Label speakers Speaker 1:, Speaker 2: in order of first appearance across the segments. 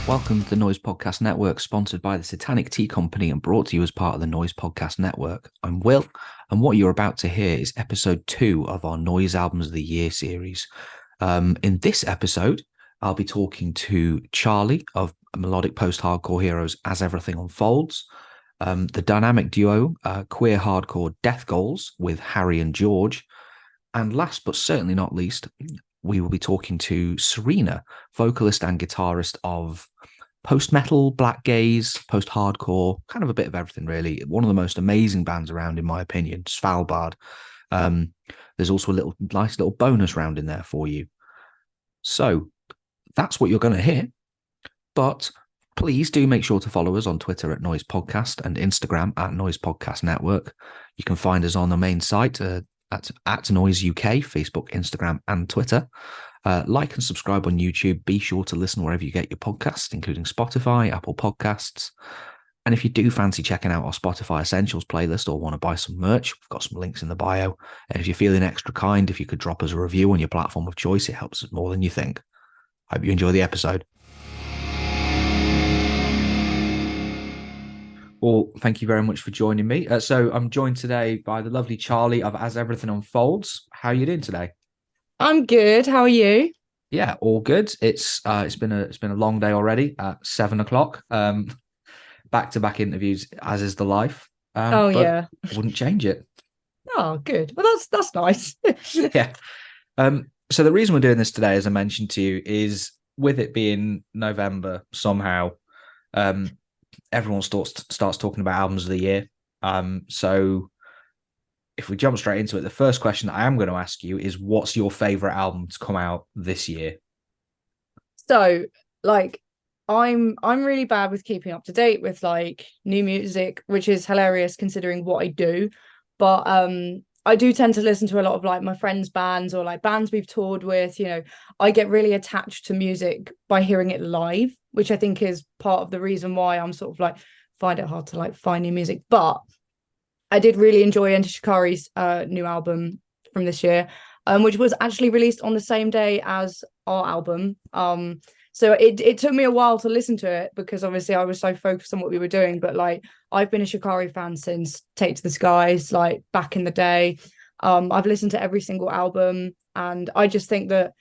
Speaker 1: Welcome to the Noizze Podcast Network, sponsored by the Satanic Tea Company and brought to you as part of the Noizze Podcast Network. I'm Will, and what you're about to hear is episode 2 of our Noizze Albums of the Year series. In this episode, I'll be talking to Charlie of melodic post-hardcore heroes As Everything Unfolds, the dynamic duo Queer Hardcore Death Goals with Harry and George, and last but certainly not least, we will be talking to Serena, vocalist and guitarist of post-metal, black gaze, post-hardcore, kind of a bit of everything, really. One of the most amazing bands around, in my opinion, Svalbard. There's also a nice little bonus round in there for you. So that's what you're going to hear. But please do make sure to follow us on Twitter at Noizze Podcast and Instagram at Noizze Podcast Network. You can find us on the main site at Noizze UK, Facebook, Instagram, and Twitter. Like and subscribe on YouTube. Be sure to listen wherever you get your podcasts, including Spotify, Apple Podcasts. And if you do fancy checking out our Spotify Essentials playlist or want to buy some merch, we've got some links in the bio. And if you're feeling extra kind, if you could drop us a review on your platform of choice, it helps us more than you think. Hope you enjoy the episode. Well, thank you very much for joining me. So I'm joined today by the lovely Charlie of As Everything Unfolds. How are you doing today?
Speaker 2: I'm good. How are you?
Speaker 1: Yeah, all good. It's been a long day already at 7:00. Back-to-back interviews, as is the life.
Speaker 2: Oh
Speaker 1: But
Speaker 2: yeah.
Speaker 1: I wouldn't change it.
Speaker 2: Oh, good. Well, that's nice.
Speaker 1: Yeah. So the reason we're doing this today, as I mentioned to you, is with it being November somehow, everyone starts talking about albums of the year. So if we jump straight into it, the first question that I am going to ask you is, what's your favorite album to come out this year?
Speaker 2: So, like, I'm really bad with keeping up to date with like new music, which is hilarious considering what I do. But I do tend to listen to a lot of like my friends' bands or like bands we've toured with. I get really attached to music by hearing it live, which I think is part of the reason why I'm sort of like find it hard to like find new music. But I did really enjoy Enter Shikari's new album from this year, which was actually released on the same day as our album. So it took me a while to listen to it because obviously I was so focused on what we were doing. But like I've been a Shikari fan since Take to the Skies, like back in the day. I've listened to every single album, and I just think that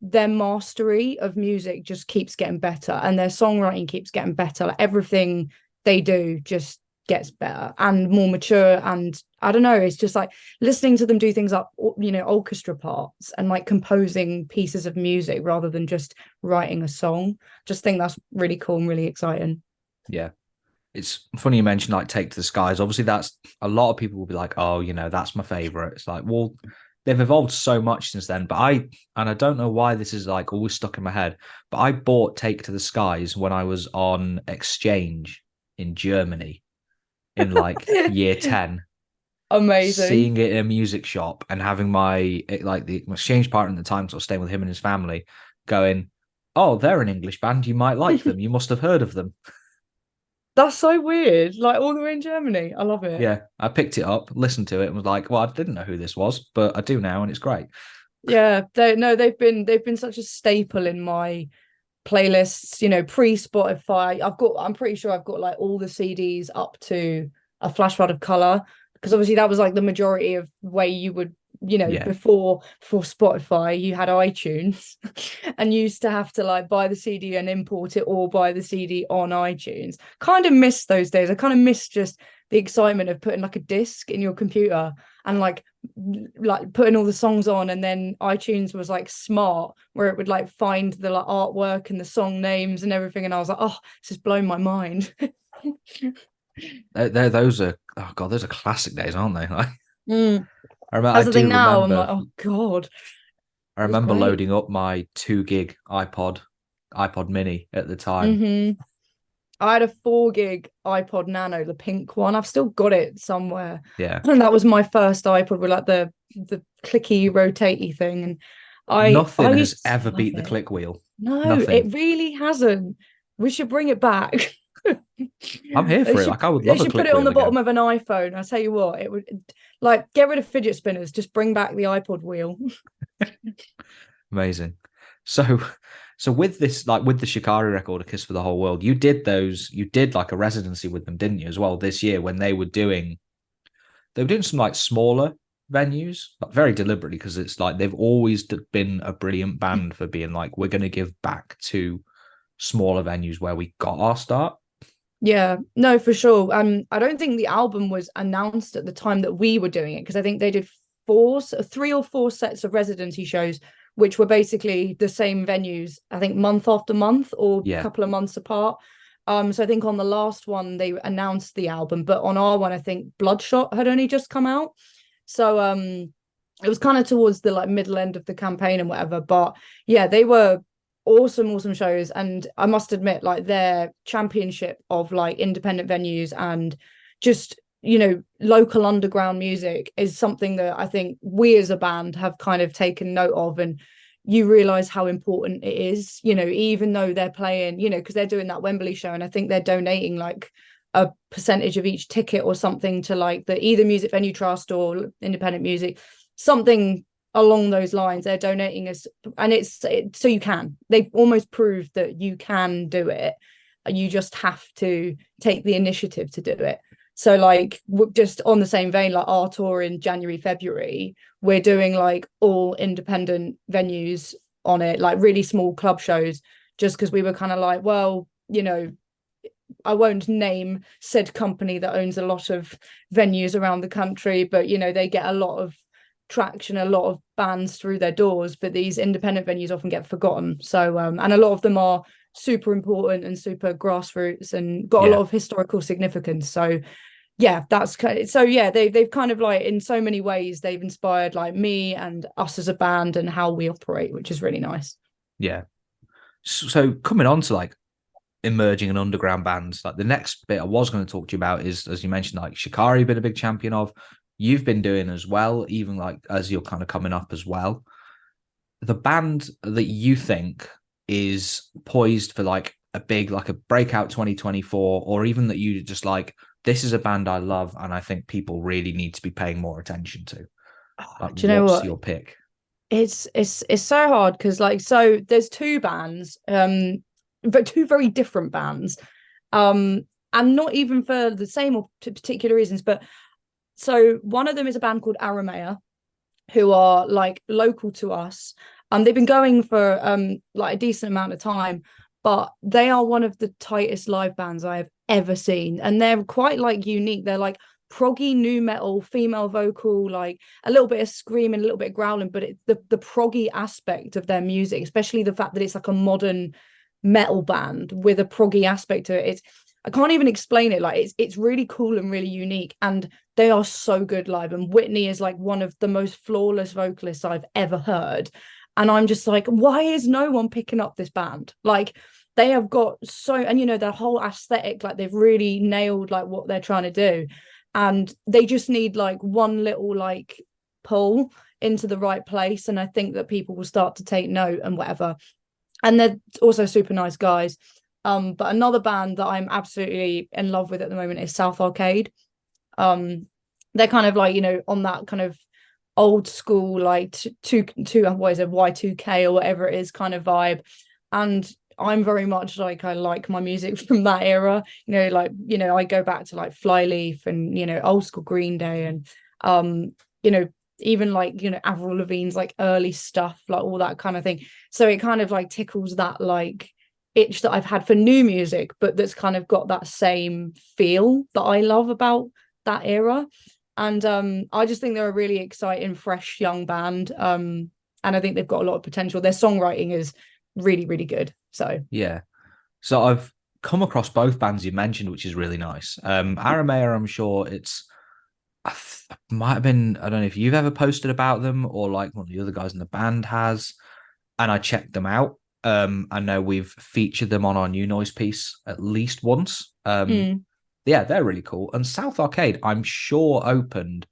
Speaker 2: their mastery of music just keeps getting better, and their songwriting keeps getting better. Like everything they do just gets better and more mature. And I don't know, it's just like listening to them do things like orchestra parts and like composing pieces of music rather than just writing a song. Just think that's really cool and really exciting.
Speaker 1: Yeah. It's funny you mentioned like Take to the Skies. Obviously, that's a lot of people will be like, oh, that's my favorite. It's like, well, they've evolved so much since then. But I don't know why this is like always stuck in my head, but I bought Take to the Skies when I was on exchange in Germany in like year 10.
Speaker 2: Amazing.
Speaker 1: Seeing it in a music shop and having my exchange partner at the time, so I was staying with him and his family, going, oh, they're an English band. You might like them. You must have heard of them.
Speaker 2: That's so weird. Like all the way in Germany. I love it.
Speaker 1: Yeah, I picked it up, listened to it, and was like, well, I didn't know who this was, but I do now, and it's great.
Speaker 2: Yeah, they've been such a staple in my playlists, pre-Spotify. I'm pretty sure I've got like all the CDs up to A Flash Flood of Color, because obviously that was like the majority of way you would,
Speaker 1: Yeah.
Speaker 2: before Spotify, you had iTunes and you used to have to like buy the CD and import it or buy the CD on iTunes. Kind of miss those days. I kind of miss just the excitement of putting like a disc in your computer and like putting all the songs on, and then iTunes was like smart where it would like find the like artwork and the song names and everything, and I was like, oh, this has blown my mind.
Speaker 1: Those are those are classic days, aren't they? Like, I
Speaker 2: That's the
Speaker 1: do
Speaker 2: thing now. I'm
Speaker 1: remember.
Speaker 2: like, oh god,
Speaker 1: I
Speaker 2: it was
Speaker 1: remember
Speaker 2: great.
Speaker 1: loading up my 2 gig iPod Mini at the time.
Speaker 2: I had a 4 gig iPod Nano, the pink one. I've still got it somewhere.
Speaker 1: Yeah,
Speaker 2: And that was my first iPod with like the clicky, rotatey thing. And I
Speaker 1: nothing has
Speaker 2: used to
Speaker 1: ever
Speaker 2: love
Speaker 1: beat the
Speaker 2: it.
Speaker 1: click wheel.
Speaker 2: No,
Speaker 1: Nothing.
Speaker 2: it really hasn't. We should bring it back.
Speaker 1: I'm here
Speaker 2: They
Speaker 1: for it.
Speaker 2: should
Speaker 1: Like, I would
Speaker 2: they
Speaker 1: love a
Speaker 2: should put
Speaker 1: click
Speaker 2: it on
Speaker 1: wheel
Speaker 2: the bottom
Speaker 1: again.
Speaker 2: of an iPhone. I tell you what, it would like get rid of fidget spinners, just bring back the iPod wheel.
Speaker 1: Amazing. So So with this, like with the Shikari record, A Kiss for the Whole World, you did like a residency with them, didn't you, as well, this year when they were doing some like smaller venues, like very deliberately, because it's like they've always been a brilliant band for being like, we're going to give back to smaller venues where we got our start.
Speaker 2: Yeah, no, for sure. I don't think the album was announced at the time that we were doing it, because I think they did three or four sets of residency shows, which were basically the same venues, I think month after month or a couple of months apart. So I think on the last one they announced the album, but on our one, I think Bloodshot had only just come out. So it was kind of towards the like middle end of the campaign and whatever. But yeah, they were awesome shows, and I must admit, like their championship of like independent venues and just, you know, local underground music is something that I think we as a band have kind of taken note of, and you realize how important it is, you know, even though they're playing, you know, because they're doing that Wembley show, and I think they're donating like a percentage of each ticket or something to like the either Music Venue Trust or Independent Music, something along those lines. They're donating us, and so they've almost proved that you can do it. You just have to take the initiative to do it. So like just on the same vein, like our tour in January, February, we're doing like all independent venues on it, like really small club shows, just because we were kind of like, well, you know, I won't name said company that owns a lot of venues around the country, but you know, they get a lot of traction, a lot of bands through their doors, but these independent venues often get forgotten. So and a lot of them are super important and super grassroots and got a lot of historical significance. So yeah, that's so yeah, they've kind of like in so many ways they've inspired like me and us as a band and how we operate, which is really nice.
Speaker 1: Yeah. So coming on to like emerging and underground bands, like the next bit I was going to talk to you about is, as you mentioned, like Shikari been a big champion of, you've been doing as well, even like as you're kind of coming up as well. The band that you think is poised for like a big, like a breakout 2024, or even that you just like, this is a band I love and I think people really need to be paying more attention to. Like,
Speaker 2: do you know
Speaker 1: what's
Speaker 2: what?
Speaker 1: your pick?
Speaker 2: It's so hard because like, so there's two bands, but two very different bands, and not even for the same or particular reasons. But so one of them is a band called Aramea, who are like local to us. They've been going for like a decent amount of time, but they are one of the tightest live bands I have ever seen, and they're quite like unique. They're like proggy nu metal, female vocal, like a little bit of screaming, a little bit of growling, but the proggy aspect of their music, especially the fact that it's like a modern metal band with a proggy aspect to it, I can't even explain it. Like it's really cool and really unique, and they are so good live. And Whitney is like one of the most flawless vocalists I've ever heard. And I'm just like, why is no one picking up this band? Like they have got so, and you know, their whole aesthetic, like they've really nailed like what they're trying to do. And they just need like one little like pull into the right place. And I think that people will start to take note and whatever. And they're also super nice guys. But another band that I'm absolutely in love with at the moment is South Arcade. They're kind of like, you know, on that kind of old school, like what is it, Y2K or whatever it is kind of vibe. And I'm very much like, I like my music from that era, you know, like, you know, I go back to like Flyleaf and, you know, old school Green Day and, you know, even like, you know, Avril Lavigne's like early stuff, like all that kind of thing. So it kind of like tickles that like itch that I've had for new music, but that's kind of got that same feel that I love about that era. And I just think they're a really exciting, fresh, young band. And I think they've got a lot of potential. Their songwriting is really, really good. So
Speaker 1: yeah. So I've come across both bands you mentioned, which is really nice. Aramea, I'm sure might have been, I don't know if you've ever posted about them or like one of the other guys in the band has, and I checked them out. I know we've featured them on our new Noizze piece at least once. Yeah, they're really cool. And South Arcade, I'm sure, opened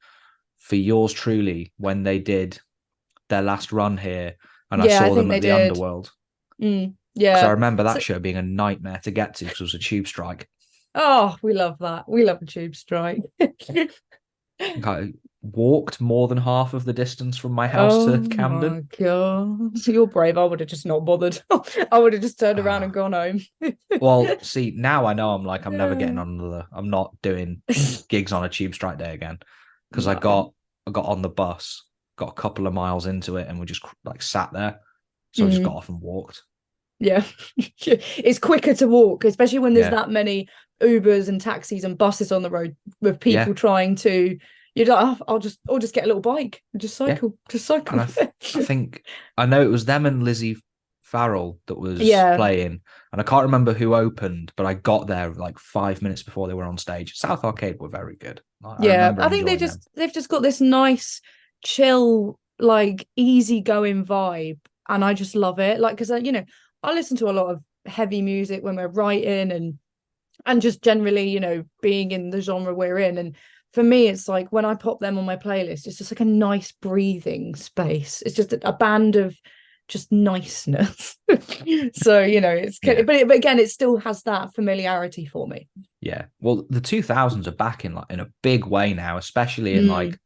Speaker 1: for yours truly when they did their last run here, and I saw them at the Underworld.
Speaker 2: Yeah,
Speaker 1: because I remember that show being a nightmare to get to because it was a tube strike.
Speaker 2: Oh, we love that. We love a tube strike.
Speaker 1: think I walked more than half of the distance from my house
Speaker 2: Oh
Speaker 1: to
Speaker 2: my
Speaker 1: Camden.
Speaker 2: God. So you're brave. I would have just not bothered. I would have just turned around and
Speaker 1: Ah.
Speaker 2: gone home.
Speaker 1: Well, see, now I know I'm never getting
Speaker 2: Yeah.
Speaker 1: on another. I'm not doing gigs on a tube strike day again because
Speaker 2: No.
Speaker 1: I got on the bus, got a couple of miles into it, and we just like sat there. So I just got
Speaker 2: Mm,
Speaker 1: off and walked.
Speaker 2: yeah. It's quicker to walk, especially when there's
Speaker 1: Yeah,
Speaker 2: that many Ubers and taxis and buses on the road with
Speaker 1: yeah,
Speaker 2: people trying to. You're like, oh, I'll just get a little bike and
Speaker 1: yeah.
Speaker 2: just
Speaker 1: And
Speaker 2: cycle.
Speaker 1: I think I know it was them and Lizzie Farrell that was
Speaker 2: Yeah.
Speaker 1: playing, and I can't remember who opened, but I got there like 5 minutes before they were on stage. South Arcade were very good. I
Speaker 2: Yeah,
Speaker 1: remember
Speaker 2: I think
Speaker 1: enjoying them.
Speaker 2: they've just got this nice, chill, like easygoing vibe, and I just love it. Like, because I listen to a lot of heavy music when we're writing and just generally, being in the genre we're in. And for me, it's like when I pop them on my playlist, it's just like a nice breathing space. It's just a band of just niceness. So
Speaker 1: Yeah,
Speaker 2: but again, it still has that familiarity for me.
Speaker 1: yeah. Well, the 2000s are back in like in a big way now, especially in
Speaker 2: Mm,
Speaker 1: like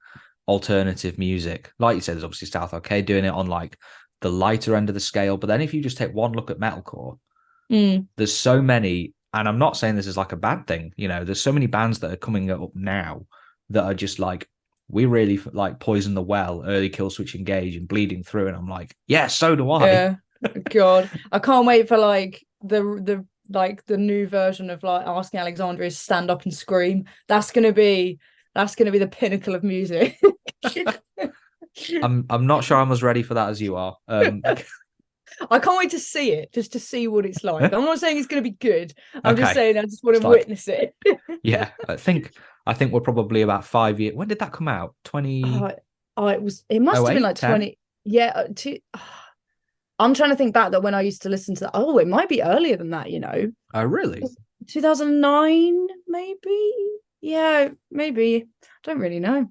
Speaker 1: alternative music. Like you said, there's obviously South Arcade doing it on like the lighter end of the scale. But then if you just take one look at metalcore,
Speaker 2: mm.
Speaker 1: there's so many, and I'm not saying this is like a bad thing, there's so many bands that are coming up now that are just like, we really like Poison the Well, Early Kill Switch Engage, and Bleeding Through. And I'm like, yeah, so do I.
Speaker 2: Yeah. God. I can't wait for like the new version of like Asking Alexandria to stand up and scream. That's gonna be the pinnacle of music.
Speaker 1: I'm not sure I'm as ready for that as you are.
Speaker 2: I can't wait to see it, just to see what it's like. I'm not saying it's gonna be good. I'm just
Speaker 1: Okay.
Speaker 2: saying I just want
Speaker 1: It's
Speaker 2: to
Speaker 1: like,
Speaker 2: witness it.
Speaker 1: yeah, I think we're probably about 5 years. When did that come out?
Speaker 2: Oh,
Speaker 1: 2008,
Speaker 2: it must have been like
Speaker 1: 10?
Speaker 2: 20. Yeah, I'm trying to think back that when I used to listen to that. Oh, it might be earlier than that,
Speaker 1: Oh, really?
Speaker 2: 2009, maybe. Yeah, maybe. I don't really know.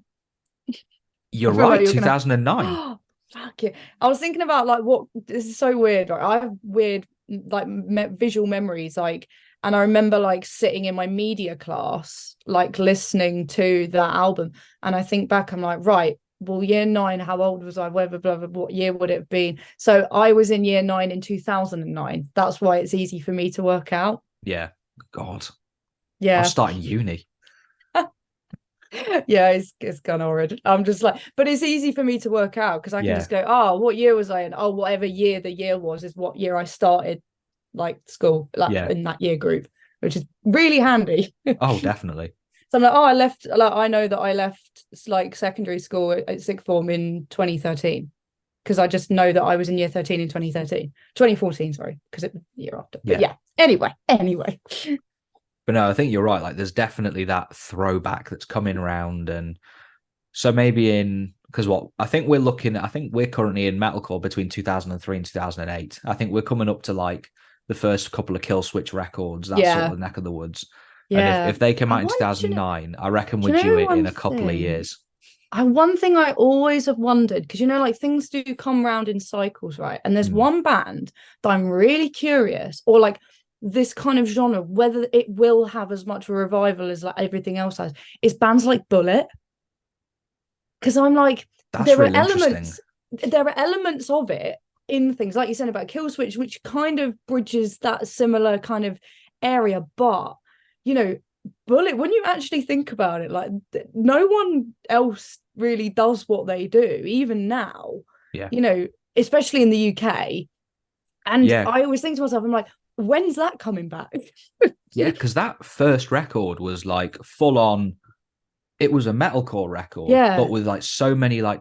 Speaker 1: You're
Speaker 2: I feel like
Speaker 1: right,
Speaker 2: you're gonna.
Speaker 1: 2009.
Speaker 2: Oh, fuck it. I was thinking about like what this is so weird. Right? I have weird like visual memories, like, and I remember like sitting in my media class, like listening to that album, and I think back, I'm like, right. Well, year nine, how old was I? Whatever, blah, blah, blah, what year would it have been? So I was in year nine in 2009. That's why it's easy for me to work out.
Speaker 1: Yeah. God. I was
Speaker 2: Yeah.
Speaker 1: starting uni.
Speaker 2: Yeah, it's kind of horrid. I'm just like, but it's easy for me to work out because I can
Speaker 1: Yeah.
Speaker 2: just go, oh, what year was I in? Oh, whatever year the year was is what year I started like school, like
Speaker 1: Yeah.
Speaker 2: in that year group, which is really handy.
Speaker 1: Oh, definitely.
Speaker 2: So I'm like, oh, I left. Like, I know that I left like secondary school at sixth form in 2013 because I just know that I was in year 13 in 2014, sorry, because it was the year after. But
Speaker 1: Yeah.
Speaker 2: yeah, anyway.
Speaker 1: But no, I think you're right. Like, there's definitely that throwback that's coming around. And so maybe because what I think I think we're currently in metalcore between 2003 and 2008. I think we're coming up to like the first couple of Kill Switch records, that sort
Speaker 2: Yeah,
Speaker 1: of neck of the woods. And
Speaker 2: yeah.
Speaker 1: if they came
Speaker 2: I
Speaker 1: out in
Speaker 2: want you know,
Speaker 1: 2009, I reckon
Speaker 2: do
Speaker 1: we're
Speaker 2: you
Speaker 1: due
Speaker 2: know
Speaker 1: it in
Speaker 2: one
Speaker 1: a couple of
Speaker 2: thing?
Speaker 1: years.
Speaker 2: One thing I always have wondered, because like things do come round in cycles, right? And there's
Speaker 1: Mm.
Speaker 2: one band that I'm really curious, or like this kind of genre, whether it will have as much of a revival as like everything else has, is bands like Bullet. Because I'm like,
Speaker 1: That's
Speaker 2: there are
Speaker 1: really interesting.
Speaker 2: elements of it in things like you said about Killswitch, which kind of bridges that similar kind of area, but you know, Bullet, when you actually think about it, like no one else really does what they do, even now,
Speaker 1: Yeah.
Speaker 2: you know, especially in the UK. And
Speaker 1: Yeah.
Speaker 2: I always think to myself, I'm like, when's that coming back?
Speaker 1: Yeah. Because that first record was like full on, it was a metalcore record, but
Speaker 2: Yeah,
Speaker 1: with like so many like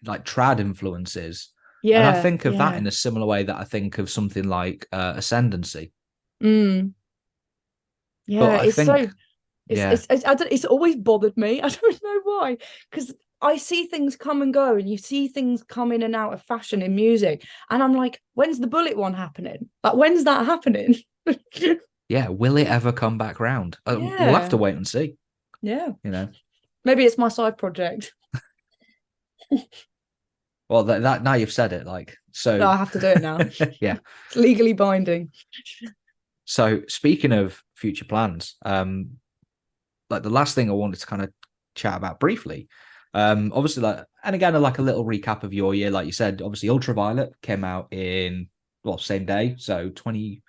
Speaker 1: trad influences. And I
Speaker 2: yeah,
Speaker 1: think of that
Speaker 2: yeah.
Speaker 1: in a similar way that I think of something like Ascendancy.
Speaker 2: Mm,
Speaker 1: But
Speaker 2: yeah,
Speaker 1: I
Speaker 2: it's
Speaker 1: think,
Speaker 2: so
Speaker 1: yeah,
Speaker 2: it's always bothered me. I don't know why, because I see things come and go, and you see things come in and out of fashion in music, and I'm like, when's the Bullet one happening? Like, when's that happening?
Speaker 1: yeah, will it ever come back round? We'll have
Speaker 2: Yeah,
Speaker 1: to wait and see.
Speaker 2: yeah.
Speaker 1: You know,
Speaker 2: Maybe it's my side project.
Speaker 1: well that now you've said it, like
Speaker 2: No,
Speaker 1: so.
Speaker 2: I have to do it now.
Speaker 1: Yeah.
Speaker 2: It's legally binding.
Speaker 1: So speaking of future plans, like the last thing I wanted to kind of chat about briefly. Obviously, like, and again, like a little recap of your year, like you said, obviously Ultraviolet came out in, well, same day, so 20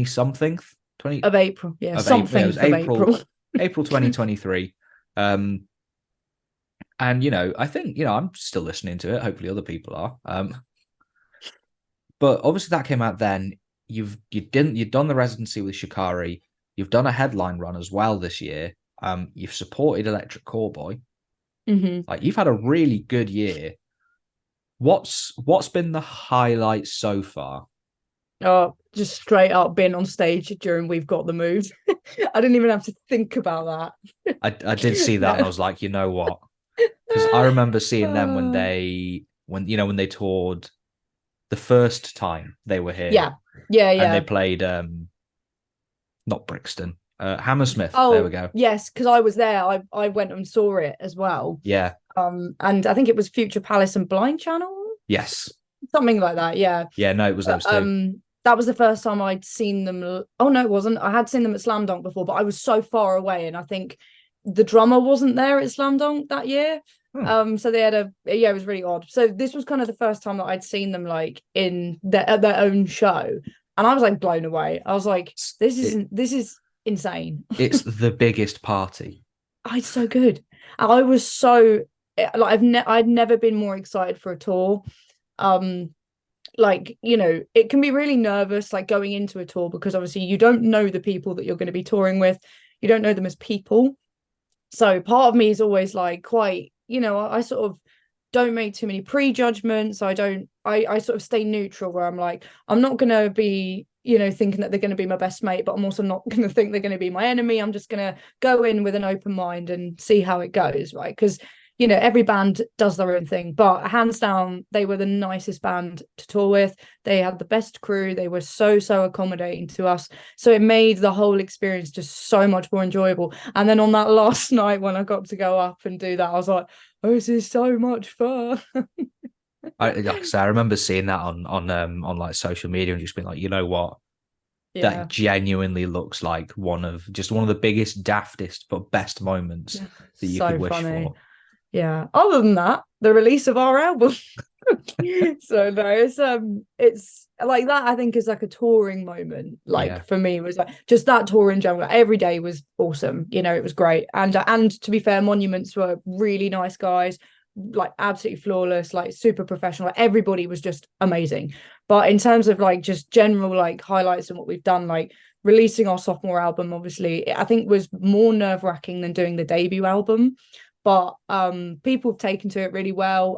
Speaker 1: something, 20
Speaker 2: of April, yeah,
Speaker 1: of April. Yeah, it
Speaker 2: something
Speaker 1: was
Speaker 2: of April.
Speaker 1: April 2023. And I think I'm still listening to it. Hopefully, other people are. But obviously, that came out then. You've done the residency with Shikari. You've done a headline run as well this year. You've supported Electric Callboy.
Speaker 2: Mm-hmm.
Speaker 1: Like, you've had a really good year. What's been the highlight so far?
Speaker 2: Oh, just straight up being on stage during We've Got the Moves. I didn't even have to think about that.
Speaker 1: I did see that, and I was like, you know what? Because I remember seeing them when they toured the first time they were here.
Speaker 2: Yeah.
Speaker 1: And they played not Brixton, Hammersmith.
Speaker 2: Oh,
Speaker 1: there we go.
Speaker 2: Yes, because I was there. I went and saw it as well.
Speaker 1: Yeah.
Speaker 2: And I think it was Future Palace and Blind Channel.
Speaker 1: Yes.
Speaker 2: Something like that. Yeah.
Speaker 1: Yeah. No, it was those two.
Speaker 2: That was the first time I'd seen them. Oh no, it wasn't. I had seen them at Slam Dunk before, but I was so far away, and I think the drummer wasn't there at Slam Dunk that year. So they had it was really odd. So this was kind of the first time that I'd seen them like in their own show, and I was like blown away. I was like, this is insane.
Speaker 1: It's the biggest party.
Speaker 2: Oh, it's so good. I was so like I'd never been more excited for a tour. Like, it can be really nervous like going into a tour, because obviously you don't know the people that you're going to be touring with. You don't know them as people. So part of me is always like quite, I sort of don't make too many prejudgments. I sort of stay neutral, where I'm like, I'm not going to be, thinking that they're going to be my best mate, but I'm also not going to think they're going to be my enemy. I'm just going to go in with an open mind and see how it goes, right? Because every band does their own thing, but hands down, they were the nicest band to tour with. They had the best crew. They were so accommodating to us. So it made the whole experience just so much more enjoyable. And then on that last night when I got to go up and do that, I was like, oh, this is so much fun.
Speaker 1: I remember seeing that on like social media and just being like, you know what?
Speaker 2: Yeah.
Speaker 1: That genuinely looks like one of the biggest, daftest, but best moments that you could wish for.
Speaker 2: Yeah. Other than that, the release of our album. So no, it's like that. I think is like a touring moment. Like for me, was like just that tour in general. Every day was awesome. It was great. And to be fair, Monuments were really nice guys, like absolutely flawless, like super professional. Like, everybody was just amazing. But in terms of like just general like highlights and what we've done, like releasing our sophomore album, obviously, I think was more nerve-wracking than doing the debut album. But people have taken to it really well.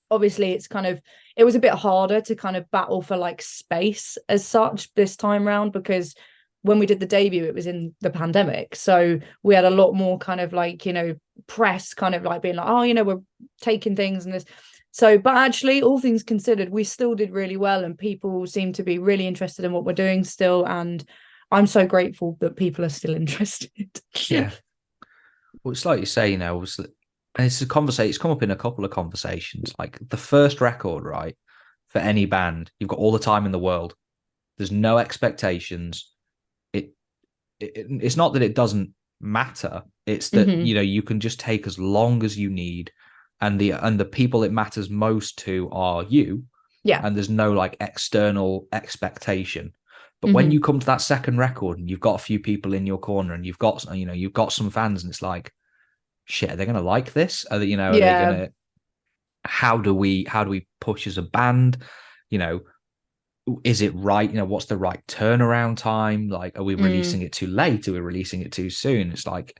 Speaker 2: Obviously it was a bit harder to kind of battle for like space as such this time round, because when we did the debut, it was in the pandemic, so we had a lot more kind of like press kind of like being like, oh, we're taking things and this. So but actually, all things considered, we still did really well, and people seem to be really interested in what we're doing still, and I'm so grateful that people are still interested.
Speaker 1: Yeah. Well, it's like you say, it's a conversation. It's come up in a couple of conversations. Like the first record, right? For any band, you've got all the time in the world. There's no expectations. It's not that it doesn't matter. It's that you can just take as long as you need, and the people it matters most to are you.
Speaker 2: Yeah.
Speaker 1: And there's no like external expectation. But when you come to that second record and you've got a few people in your corner and you've got some fans, and it's like, shit, are they going to like this? Are they, are they going to, how do we push as a band? Is it right? What's the right turnaround time? Like, are we releasing it too late? Are we releasing it too soon? It's like,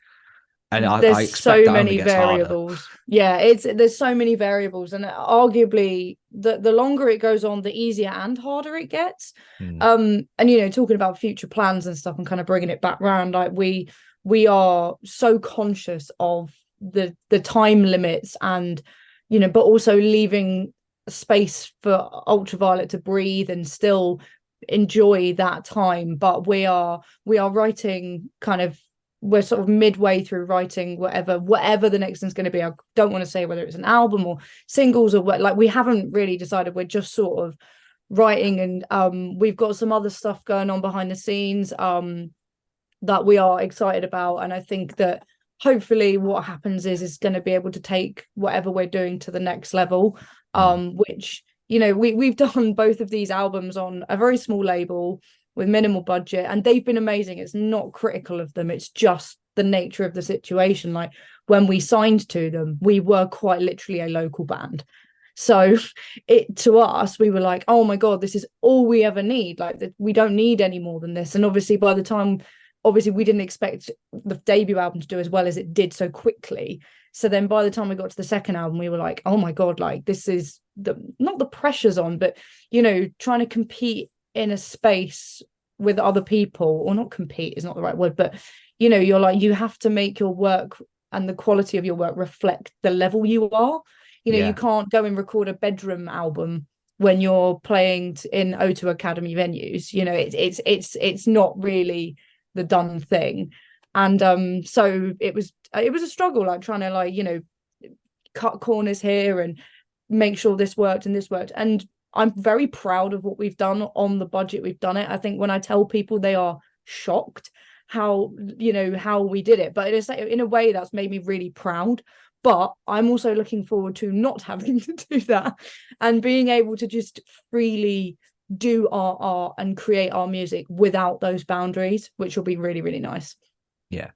Speaker 1: and I expect so many
Speaker 2: variables.
Speaker 1: Harder.
Speaker 2: Yeah, there's so many variables, and arguably the longer it goes on, the easier and harder it gets. And talking about future plans and stuff, and kind of bringing it back round, like we are so conscious of the time limits, and but also leaving space for Ultraviolet to breathe and still enjoy that time. But we are writing we're sort of midway through writing whatever the next thing's going to be. I don't want to say whether it's an album or singles or what, like we haven't really decided. We're just sort of writing, and we've got some other stuff going on behind the scenes that we are excited about. And I think that hopefully what happens is going to be able to take whatever we're doing to the next level. Which, you know, we've done both of these albums on a very small label with minimal budget, and they've been amazing. It's not critical of them, it's just the nature of the situation. Like when we signed to them, we were quite literally a local band. So it, to us, we were like, oh my God, this is all we ever need. Like we don't need any more than this. And obviously by the time, obviously we didn't expect the debut album to do as well as it did so quickly. So then by the time we got to the second album, we were like, oh my God, like this is not the pressure's on, but, you know, trying to compete in a space with other people, or not compete is not the right word, but, you know, you're like, you have to make your work and the quality of your work reflect the level you are. You know, you can't go and record a bedroom album when you're playing in O2 Academy venues. You know, it's not really the done thing. And so it was a struggle, like trying to, like, you know, cut corners here and make sure this worked and this worked. And I'm very proud of what we've done on the budget we've done it. I think when I tell people, they are shocked how, you know, how we did it, but it's like, in a way that's made me really proud. But I'm also looking forward to not having to do that and being able to just freely do our art and create our music without those boundaries, which will be really, really nice.
Speaker 1: Yeah.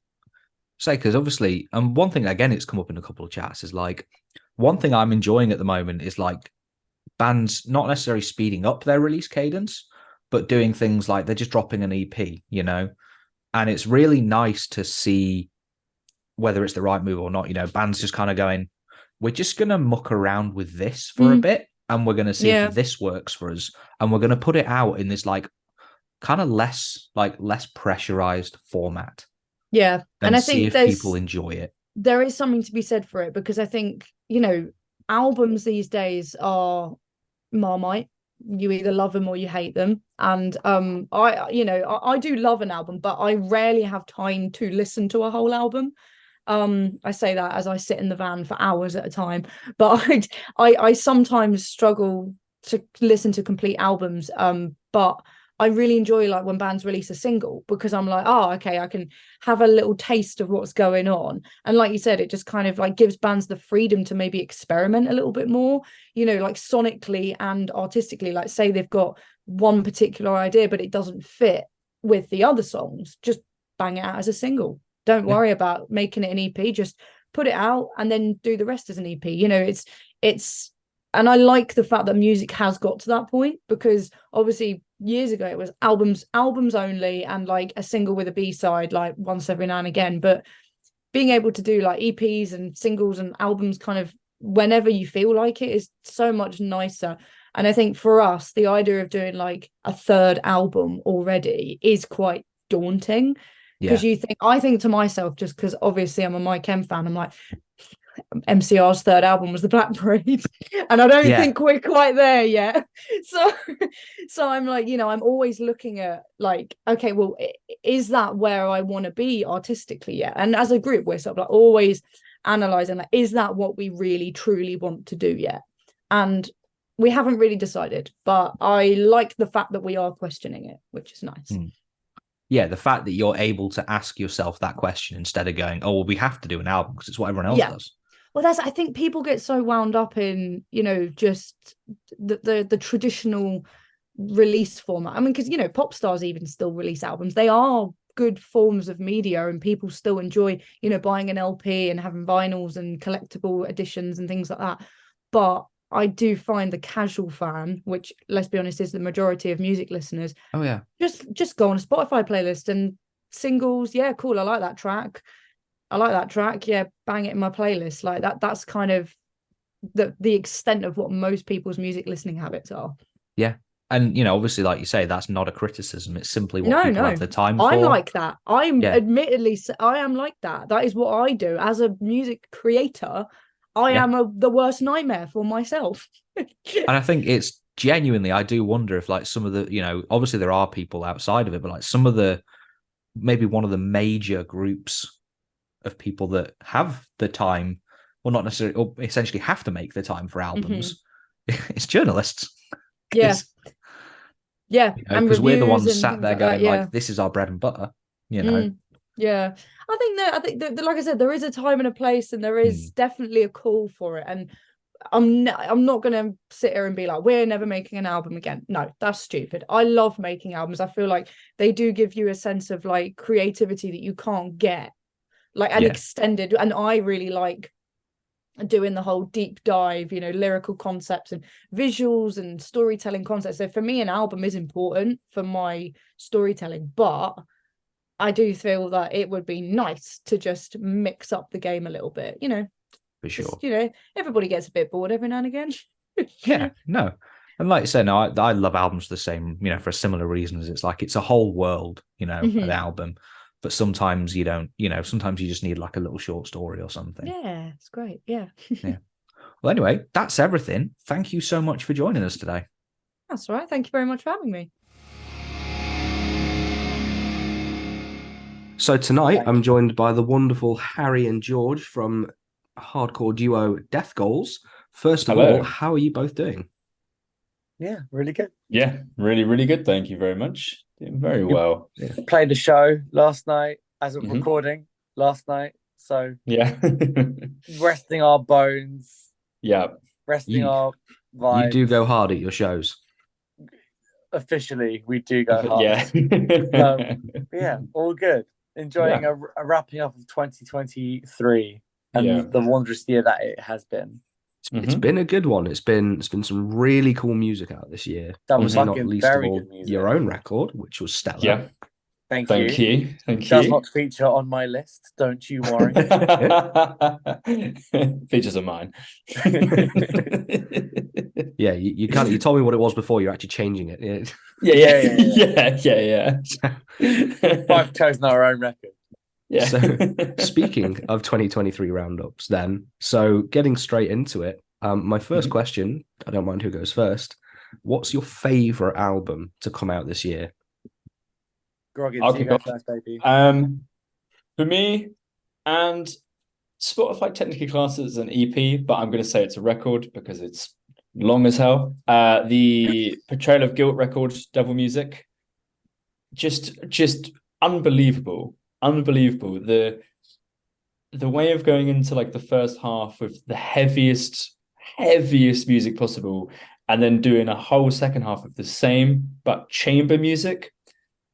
Speaker 1: So, because obviously, one thing, again, it's come up in a couple of chats, is like, one thing I'm enjoying at the moment is like bands not necessarily speeding up their release cadence, but doing things like they're just dropping an EP, you know, and it's really nice to see whether it's the right move or not. You know, bands just kind of going, we're just going to muck around with this for a bit, and we're going to see if this works for us, and we're going to put it out in this like kind of less pressurized format.
Speaker 2: Yeah, and I think
Speaker 1: if people enjoy it.
Speaker 2: There is something to be said for it, because I think, you know, albums these days are Marmite. You either love them or you hate them. And I do love an album, but I rarely have time to listen to a whole album. I say that as I sit in the van for hours at a time, but I sometimes struggle to listen to complete albums. But I really enjoy, like, when bands release a single, because I'm like, oh, okay, I can have a little taste of what's going on. And like you said, it just kind of like gives bands the freedom to maybe experiment a little bit more, you know, like sonically and artistically. Like, say they've got one particular idea, but it doesn't fit with the other songs, just bang it out as a single. Don't worry about making it an EP, just put it out and then do the rest as an EP. You know, it's and I like the fact that music has got to that point, because obviously years ago it was albums only, and like a single with a B-side like once every now and again. But being able to do like EPs and singles and albums kind of whenever you feel like it is so much nicer. And I think for us, the idea of doing like a third album already is quite daunting, because I think to myself, just because obviously I'm a My Chem fan, I'm like, MCR's third album was the Black Parade, and I don't think we're quite there yet. So I'm like, you know, I'm always looking at like, okay, well, is that where I want to be artistically yet? And as a group, we're sort of like always analyzing, like, is that what we really truly want to do yet? And we haven't really decided, but I like the fact that we are questioning it, which is nice.
Speaker 1: Yeah, the fact that you're able to ask yourself that question instead of going, oh, well, we have to do an album because it's what everyone else does.
Speaker 2: Well, I think people get so wound up in, you know, just the traditional release format. I mean, because, you know, pop stars even still release albums. They are good forms of media, and people still enjoy, you know, buying an LP and having vinyls and collectible editions and things like that. But I do find the casual fan, which, let's be honest, is the majority of music listeners.
Speaker 1: Oh yeah,
Speaker 2: just go on a Spotify playlist and singles. Yeah, cool. I like that track. Yeah, bang it in my playlist. Like that's kind of the extent of what most people's music listening habits are.
Speaker 1: Yeah. And, you know, obviously, like you say, that's not a criticism. It's simply what people have the time for.
Speaker 2: I'm like that. Admittedly, I am like that. That is what I do as a music creator. I am the worst nightmare for myself.
Speaker 1: And I think it's genuinely, I do wonder if, like, some of the, you know, obviously there are people outside of it, but like some of the, maybe one of the major groups of people that have the time, well, not necessarily, or essentially have to make the time for albums, it's journalists.
Speaker 2: Yeah.
Speaker 1: Yeah, because we're the ones sat there going, like, this is our bread and butter, you know.
Speaker 2: Yeah, I think that, like I said, there is a time and a place, and there is definitely a call for it. And I'm not gonna sit here and be like, we're never making an album again. No, that's stupid. I love making albums. I feel like they do give you a sense of like creativity that you can't get, like an extended. And I really like doing the whole deep dive, lyrical concepts and visuals and storytelling concepts. So for me, an album is important for my storytelling, but I do feel that it would be nice to just mix up the game a little bit,
Speaker 1: For sure.
Speaker 2: Just, everybody gets a bit bored every now and again.
Speaker 1: Yeah, no. And like I said, no, I love albums the same, for similar reasons. It's like it's a whole world, an album. But sometimes you don't, sometimes you just need like a little short story or something.
Speaker 2: Yeah, it's great. Yeah.
Speaker 1: Yeah. Well, anyway, that's everything. Thank you so much for joining us today.
Speaker 2: That's all right. Thank you very much for having me.
Speaker 3: So tonight I'm joined by the wonderful Harry and George from hardcore duo Death Goals. First of all, how are you both doing?
Speaker 4: Yeah, really good.
Speaker 5: Yeah, really, really good. Thank you very much. Doing very well.
Speaker 4: Played a show last night as of recording last night. So
Speaker 5: yeah,
Speaker 4: resting our bones.
Speaker 5: Yeah,
Speaker 4: resting our vibes.
Speaker 3: You do go hard at your shows.
Speaker 4: Officially, we do go hard.
Speaker 5: Yeah,
Speaker 4: yeah, all good. Enjoying a wrapping up of 2023 and the wondrous year that it has been.
Speaker 3: It's been a good one. It's been some really cool music out this year. Obviously, not least of all your own record, which was stellar.
Speaker 5: Yeah.
Speaker 4: Thank
Speaker 5: you.
Speaker 4: It does not feature on my list. Don't you worry.
Speaker 5: Features of mine.
Speaker 3: Yeah, you can't. You told me what it was before. You're actually changing it.
Speaker 5: Yeah.
Speaker 4: I've chosen our own record.
Speaker 5: Yeah.
Speaker 3: So, speaking of 2023 roundups, then, so getting straight into it, my first question, I don't mind who goes first. What's your favorite album to come out this year?
Speaker 4: Groggins, you go first, baby.
Speaker 5: For me, and Spotify technically classes an EP, but I'm going to say it's a record because it's long as hell. The Portrayal of Guilt record, Devil Music, just unbelievable. The way of going into like the first half with the heaviest music possible, and then doing a whole second half of the same but chamber music.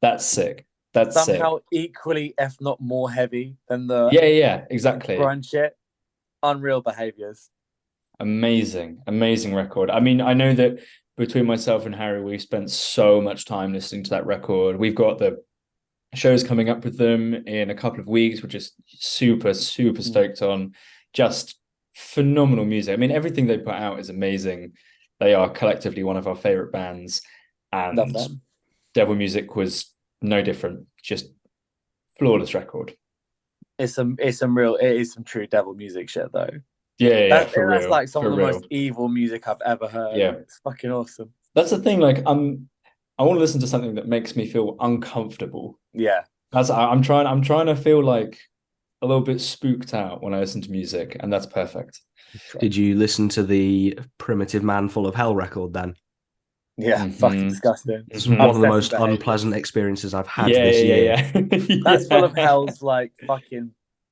Speaker 5: That's sick. That's
Speaker 4: somehow equally, if not more heavy than the
Speaker 5: exactly
Speaker 4: grunge shit. Unreal behaviors.
Speaker 5: Amazing record. I mean, I know that between myself and Harry, we've spent so much time listening to that record. We've got the shows coming up with them in a couple of weeks, which is super stoked on. Just phenomenal music. I mean, everything they put out is amazing. They are collectively one of our favorite bands, and Devil Music was no different. Just flawless record.
Speaker 4: It is some true Devil Music shit though.
Speaker 5: Yeah,
Speaker 4: that's like some of the most evil music I've ever heard.
Speaker 5: Yeah,
Speaker 4: it's fucking awesome.
Speaker 5: That's the thing. Like, I want to listen to something that makes me feel uncomfortable.
Speaker 4: Yeah,
Speaker 5: I'm trying to feel like a little bit spooked out when I listen to music, and that's perfect.
Speaker 3: Did you listen to the Primitive Man Full of Hell record then?
Speaker 4: Yeah, fucking disgusting.
Speaker 3: It's one of the most unpleasant experiences I've had this year.
Speaker 5: Yeah.
Speaker 4: That's Full of Hell's like fucking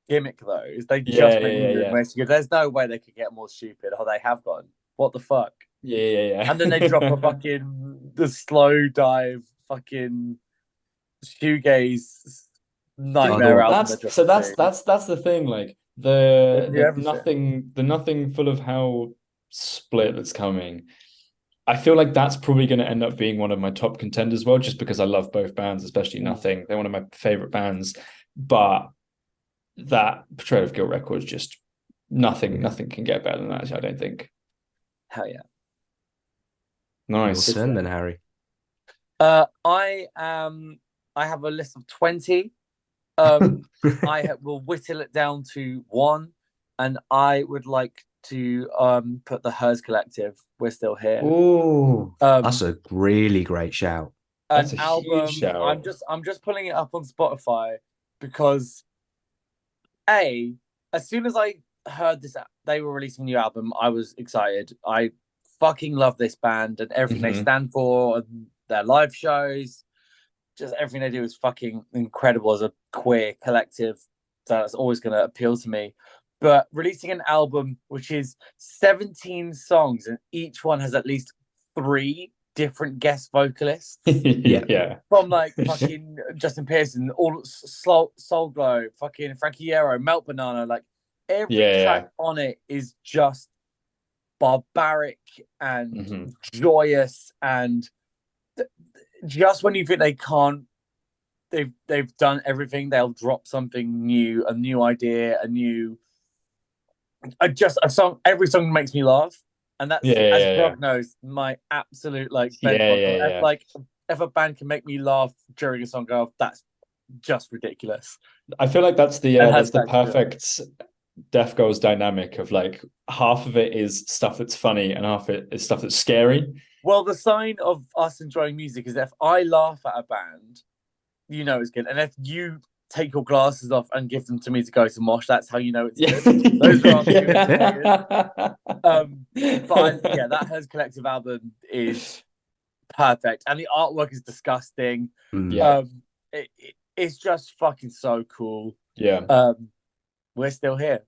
Speaker 4: gimmick though. Is they just make music. There's no way they could get more stupid. Oh, they have gone. What the fuck?
Speaker 5: Yeah.
Speaker 4: And then they drop a fucking the slow dive fucking shoegaze nightmare album.
Speaker 5: That's the thing. Like the Nothing Full of Hell split that's coming. I feel like that's probably going to end up being one of my top contenders, well, just because I love both bands, especially Nothing. They're one of my favorite bands, but that Portrayal of Guilt record is just nothing can get better than that. I don't think.
Speaker 4: Hell yeah!
Speaker 5: Nice.
Speaker 3: Your turn then, Harry.
Speaker 4: I have a list of 20. I will whittle it down to one, and I would like to put the Hers Collective. We're Still Here.
Speaker 3: Oh, that's a really great shout.
Speaker 5: That's
Speaker 4: an
Speaker 5: a
Speaker 4: album.
Speaker 5: Huge shout.
Speaker 4: I'm just pulling it up on Spotify because as soon as I heard they were releasing a new album, I was excited. I fucking love this band and everything they stand for and their live shows. just everything they do is fucking incredible as a queer collective. So that's always going to appeal to me. But releasing an album which is 17 songs and each one has at least 3 different guest vocalists.
Speaker 5: Yeah.
Speaker 4: From like fucking Justin Pearson, all Soul Glow, fucking Frankie Iero, Melt Banana, like every track on it is just barbaric and joyous, and just when you think they can't, they've done everything, they'll drop something new, a new idea, a song. Every song makes me laugh, and that's as Brock knows, my absolute like benchmark. Like if a band can make me laugh during a song, that's just ridiculous.
Speaker 5: I feel like that's the perfect Deaf Girls dynamic of like half of it is stuff that's funny and half of it is stuff that's scary.
Speaker 4: Well, the sign of us enjoying music is that if I laugh at a band, you know it's good, and if you take your glasses off and give them to me to go to mosh, that's how you know it's good. Those are our two but that Hers Collective album is perfect, and the artwork is disgusting. It's just fucking so cool. We're still here.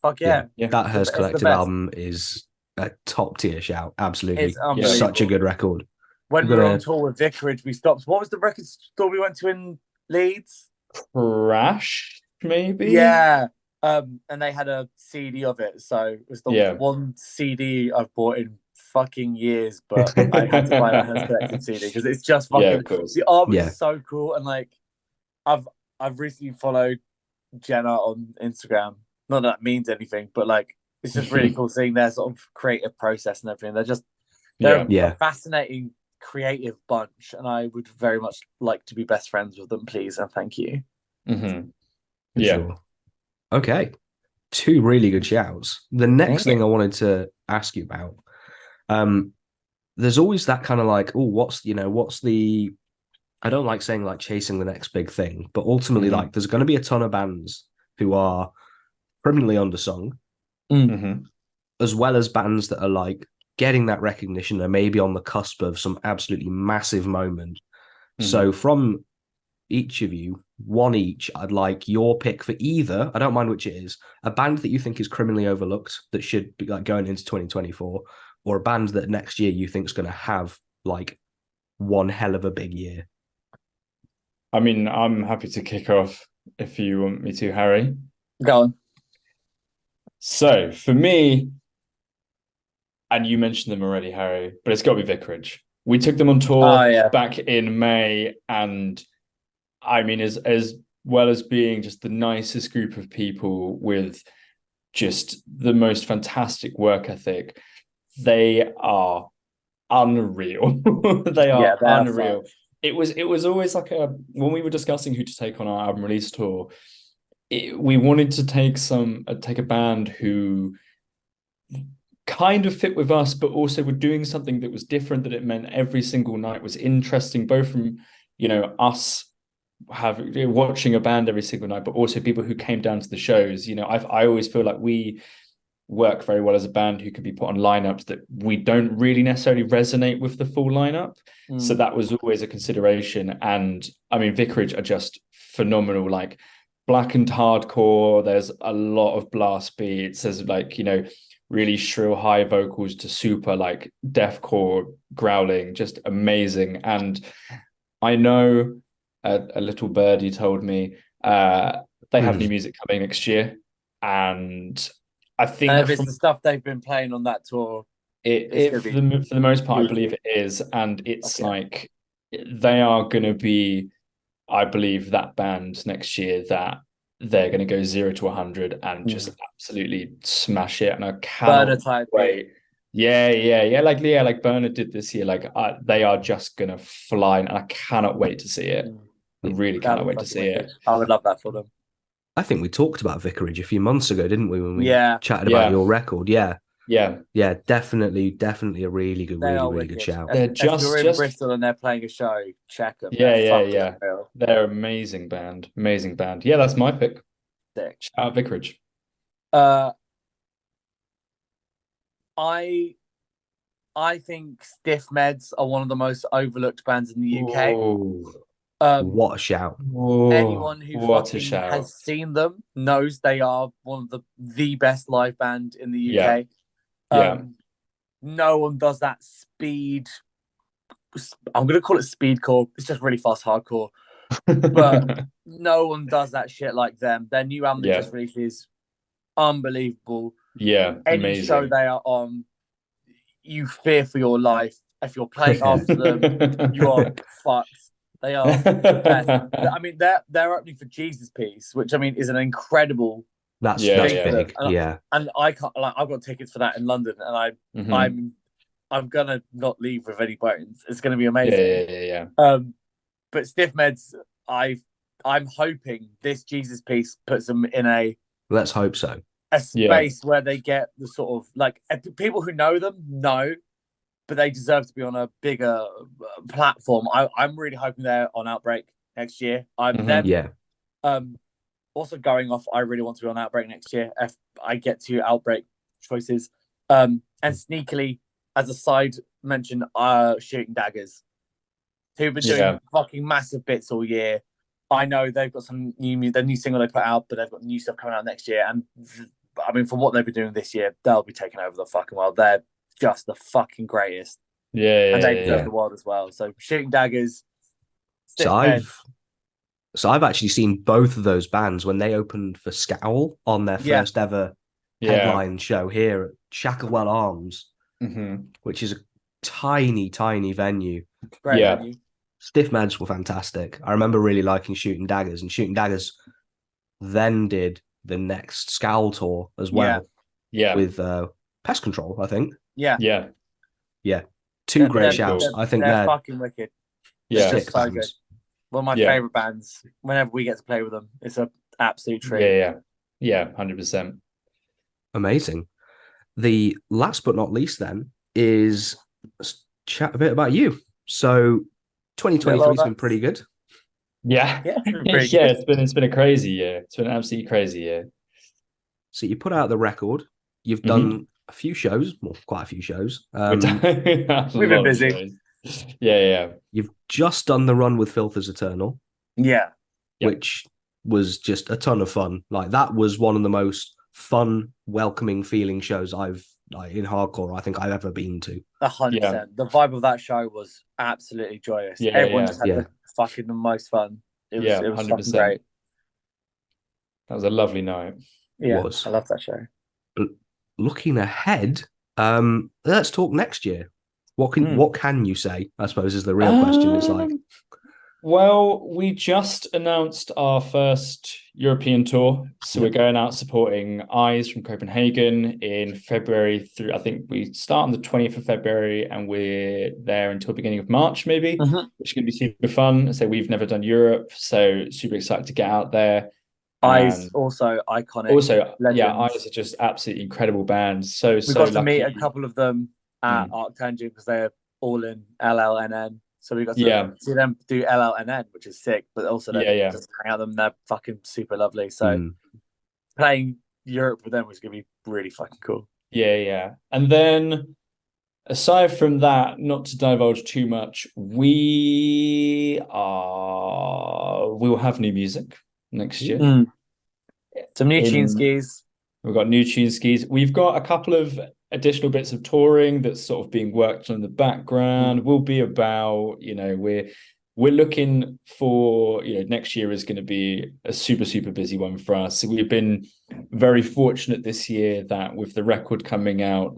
Speaker 4: Fuck yeah.
Speaker 3: That Hers Collective album is a top tier shout. Absolutely, it's such a good record.
Speaker 4: When we were on tour with Vicarage, we stopped. What was the record store we went to in Leeds?
Speaker 5: Crash, maybe.
Speaker 4: Yeah. And they had a CD of it, so it was the one CD I've bought in fucking years, but I had to buy that Hers Collective CD because it's just fucking. The album is so cool, and like, I've recently followed Jenna on Instagram. Not that means anything, but like, it's just really cool seeing their sort of creative process and everything. They're a fascinating, creative bunch, and I would very much like to be best friends with them, please, and thank you.
Speaker 3: Sure. Okay, 2 really good shouts. The next thing I wanted to ask you about, there's always that kind of like, what's the, I don't like saying like chasing the next big thing, but ultimately like there's going to be a ton of bands who are criminally undersung, as well as bands that are like getting that recognition and maybe on the cusp of some absolutely massive moment. So from each of you, one each, I'd like your pick for either, I don't mind which it is, a band that you think is criminally overlooked that should be like going into 2024, or a band that next year you think is going to have like one hell of a big year.
Speaker 5: I mean, I'm happy to kick off if you want me to, Harry.
Speaker 4: Go on.
Speaker 5: So for me, and you mentioned them already, Harry, but it's got to be Vicarage. We took them on tour back in May, and I mean, as well as being just the nicest group of people with just the most fantastic work ethic, they are unreal. They are unreal. It was always like when we were discussing who to take on our album release tour, we wanted to take a band who kind of fit with us, but also were doing something that was different, that it meant every single night was interesting, both from, us watching a band every single night, but also people who came down to the shows. I always feel like we work very well as a band who can be put on lineups that we don't really necessarily resonate with the full lineup. So that was always a consideration. And I mean, Vicarage are just phenomenal, like blackened hardcore. There's a lot of blast beats. There's like, really shrill high vocals to super like deathcore growling, just amazing. And I know a little birdie told me they have new music coming next year, and I think
Speaker 4: if it's the stuff they've been playing on that tour,
Speaker 5: for the most part, I believe it is, and it's like they are going to be, I believe, that band next year that they're going to go 0 to 100 and just absolutely smash it. And I cannot wait. Like Bernard did this year. Like they are just going to fly, and I cannot wait to see it. I really cannot wait to see it.
Speaker 4: I would love that for them.
Speaker 3: I think we talked about Vicarage a few months ago, didn't we? When we chatted about your record. Yeah, definitely a really good, really good shout.
Speaker 4: They're just in Bristol and they're playing a show. Check them.
Speaker 5: Yeah. They're amazing band. Yeah, that's my pick.
Speaker 4: Sick.
Speaker 5: Shout out Vicarage.
Speaker 4: I think Stiff Meds are one of the most overlooked bands in the UK.
Speaker 3: What a shout.
Speaker 4: Anyone who
Speaker 5: what a
Speaker 4: fucking
Speaker 5: shout.
Speaker 4: has seen them knows they are one of the best live band in the UK.
Speaker 5: Yeah.
Speaker 4: No one does that speed. I'm gonna call it speedcore. It's just really fast hardcore. But no one does that shit like them. Their new album they just released is unbelievable.
Speaker 5: Yeah,
Speaker 4: Any
Speaker 5: amazing.
Speaker 4: show they are on, you fear for your life. If you're playing after them, you are fucked. They are the best. I mean, they're opening for Jesus Piece, which I mean is an incredible.
Speaker 3: That's
Speaker 5: big.
Speaker 4: And I can't. Like, I've got tickets for that in London, and I'm gonna not leave with any bones. It's gonna be amazing.
Speaker 5: Yeah.
Speaker 4: But Stiff Meds, I'm hoping this Jesus Piece puts them in
Speaker 3: let's hope so.
Speaker 4: A space where they get the sort of like people who know them know, but they deserve to be on a bigger platform. I'm really hoping they're on Outbreak next year. Also going off, I really want to be on Outbreak next year if I get to Outbreak choices. And sneakily, as a side mention, Shooting Daggers, who've been doing fucking massive bits all year. I know they've got some the new single they put out, but they've got new stuff coming out next year. And I mean, from what they've been doing this year, they'll be taking over the fucking world. They're just the fucking greatest. And they deserve the world as well. So Shooting Daggers.
Speaker 3: So I've actually seen both of those bands when they opened for Scowl on their first ever headline show here at Shacklewell Arms, which is a tiny venue.
Speaker 4: Great venue.
Speaker 3: Stiff Meds were fantastic. I remember really liking Shooting Daggers, and Shooting Daggers then did the next Scowl tour as well. With Pest Control, I think.
Speaker 5: Yeah.
Speaker 3: Two great shouts. I think
Speaker 4: they're fucking wicked.
Speaker 3: Yeah,
Speaker 4: just so good. One of my favorite bands. Whenever we get to play with them, it's an absolute treat.
Speaker 5: Yeah, 100%.
Speaker 3: Amazing. The last but not least, then, is chat a bit about you. So, 2023 has been pretty good.
Speaker 5: Yeah, it's been a crazy year. It's been an absolutely crazy year.
Speaker 3: So you put out the record. You've done a few shows, well, quite a few shows.
Speaker 4: We've been busy.
Speaker 5: Yeah.
Speaker 3: You've just done the run with Filth as Eternal.
Speaker 4: Yeah.
Speaker 3: Which was just a ton of fun. Like, that was one of the most fun, welcoming feeling shows in hardcore I think I've ever been to.
Speaker 4: 100%. The vibe of that show was absolutely joyous. Everyone just had the most fun. It was 100%. Fucking great.
Speaker 5: That was a lovely night.
Speaker 4: Yeah, I love that show.
Speaker 3: But looking ahead, let's talk next year. What can you say, I suppose, is the real question. Is like,
Speaker 5: well, we just announced our first European tour. So we're going out supporting Eyes from Copenhagen in February through, I think we start on the 20th of February and we're there until beginning of March, maybe, which is going to be super fun. So we've never done Europe, so super excited to get out there.
Speaker 4: Eyes, also iconic.
Speaker 5: Also, Eyes are just absolutely incredible bands. We
Speaker 4: got to meet a couple of them at Arctangent because they're all in LLNN. So we got to see them do LLNN, which is sick, but also just hang out with them. They're fucking super lovely. So playing Europe with them was going to be really fucking cool.
Speaker 5: Yeah. And then aside from that, not to divulge too much, we will have new music next year.
Speaker 4: Some new tune skis.
Speaker 5: We've got new tune skis. We've got a couple of additional bits of touring that's sort of being worked on in the background. Will be about, we're looking for, next year is going to be a super, super busy one for us. So we've been very fortunate this year that with the record coming out,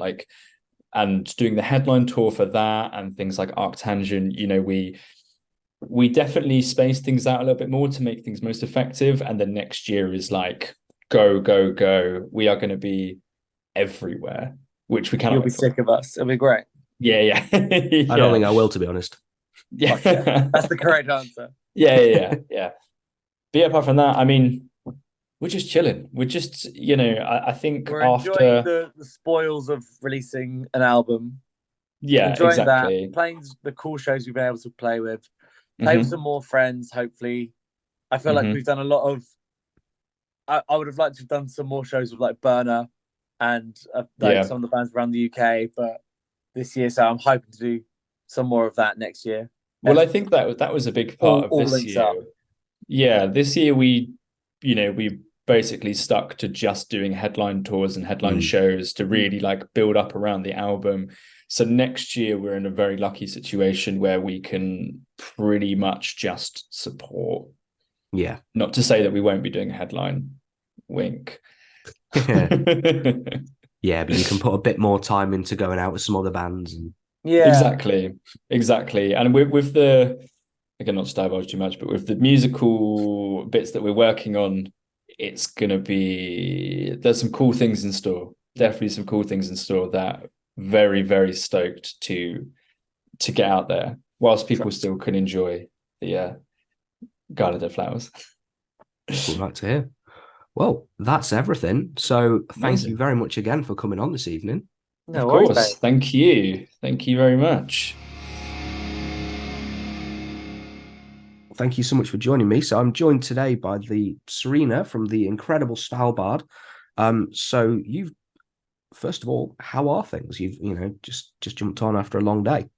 Speaker 5: and doing the headline tour for that and things like Arctangent, we definitely space things out a little bit more to make things most effective. And then next year is like, go. We are going to be everywhere, which we cannot.
Speaker 4: You'll be sick of us. It'll be great.
Speaker 5: Yeah.
Speaker 3: I don't think I will, to be honest.
Speaker 5: Yeah.
Speaker 4: That's the correct answer.
Speaker 5: Yeah. But apart from that, I mean, we're just chilling. We're just, I think
Speaker 4: we're enjoying the spoils of releasing an album.
Speaker 5: Yeah,
Speaker 4: enjoying
Speaker 5: exactly.
Speaker 4: That, playing the cool shows we've been able to play with some more friends, hopefully. I feel like we've done a lot of. I would have liked to have done some more shows with like Burner and some of the bands around the UK, but this year, so I'm hoping to do some more of that next year.
Speaker 5: Well, I think that was a big part of
Speaker 4: all
Speaker 5: this
Speaker 4: links
Speaker 5: year.
Speaker 4: up.
Speaker 5: Yeah, this year we basically stuck to just doing headline tours and headline shows to really like build up around the album. So next year we're in a very lucky situation where we can pretty much just support.
Speaker 3: Yeah.
Speaker 5: Not to say that we won't be doing a headline. Wink.
Speaker 3: Yeah, but you can put a bit more time into going out with some other bands. And
Speaker 4: Yeah,
Speaker 5: exactly. And with the, again, not to divulge too much, but with the musical bits that we're working on, it's gonna be, there's some cool things in store. Definitely some cool things in store that very, very stoked to get out there whilst people still can enjoy the Garden of Dead Flowers.
Speaker 3: We'd like to hear. Well, that's everything. So thank you very much again for coming on this evening.
Speaker 4: no
Speaker 5: Of
Speaker 4: worries,
Speaker 5: course.
Speaker 4: mate.
Speaker 5: Thank you. Thank you very much.
Speaker 3: Thank you so much for joining me. So I'm joined today by the Serena from the incredible Svalbard. So you've, first of all, how are things? You've just jumped on after a long day.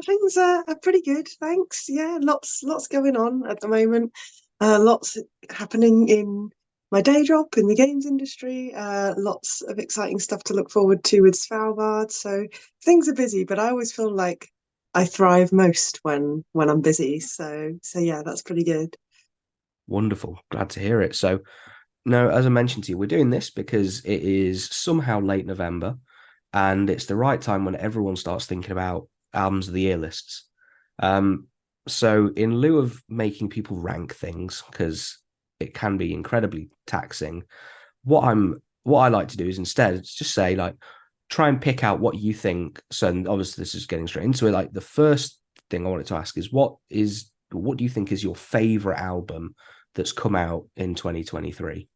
Speaker 6: Things are pretty good, thanks. Yeah, lots going on at the moment. Lots happening in my day job in the games industry. Lots of exciting stuff to look forward to with Svalbard. So things are busy, but I always feel like I thrive most when I'm busy. So yeah, that's pretty good.
Speaker 3: Wonderful. Glad to hear it. So now, as I mentioned to you, we're doing this because it is somehow late November and it's the right time when everyone starts thinking about albums of the year lists. So in lieu of making people rank things, because it can be incredibly taxing, what I like to do is instead just say, like, try and pick out what you think. So, and obviously this is getting straight into it. Like, the first thing I wanted to ask is what do you think is your favorite album that's come out in 2023?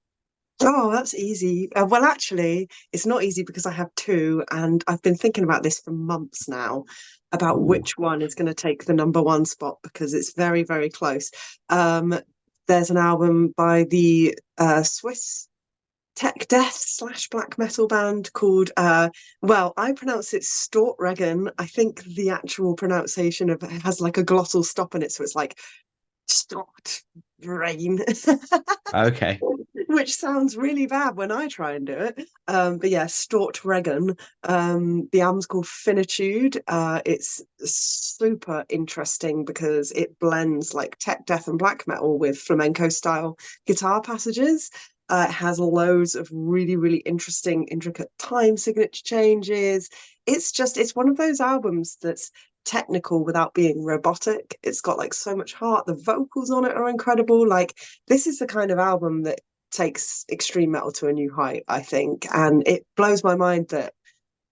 Speaker 6: Oh, that's easy. Well, actually, it's not easy because I have two, and I've been thinking about this for months now, about which one is going to take the number one spot because it's very, very close. There's an album by the Swiss tech death / black metal band called well, I pronounce it Stortregen. I think the actual pronunciation of it has like a glottal stop in it, so it's like Stort Rain.
Speaker 3: Okay.
Speaker 6: Which sounds really bad when I try and do it. But yeah, Stortregen. The album's called Finitude. It's super interesting because it blends like tech death and black metal with flamenco style guitar passages. It has loads of really, really interesting, intricate time signature changes. It's one of those albums that's technical without being robotic. It's got like so much heart. The vocals on it are incredible. Like, this is the kind of album that takes extreme metal to a new height, I think. And it blows my mind that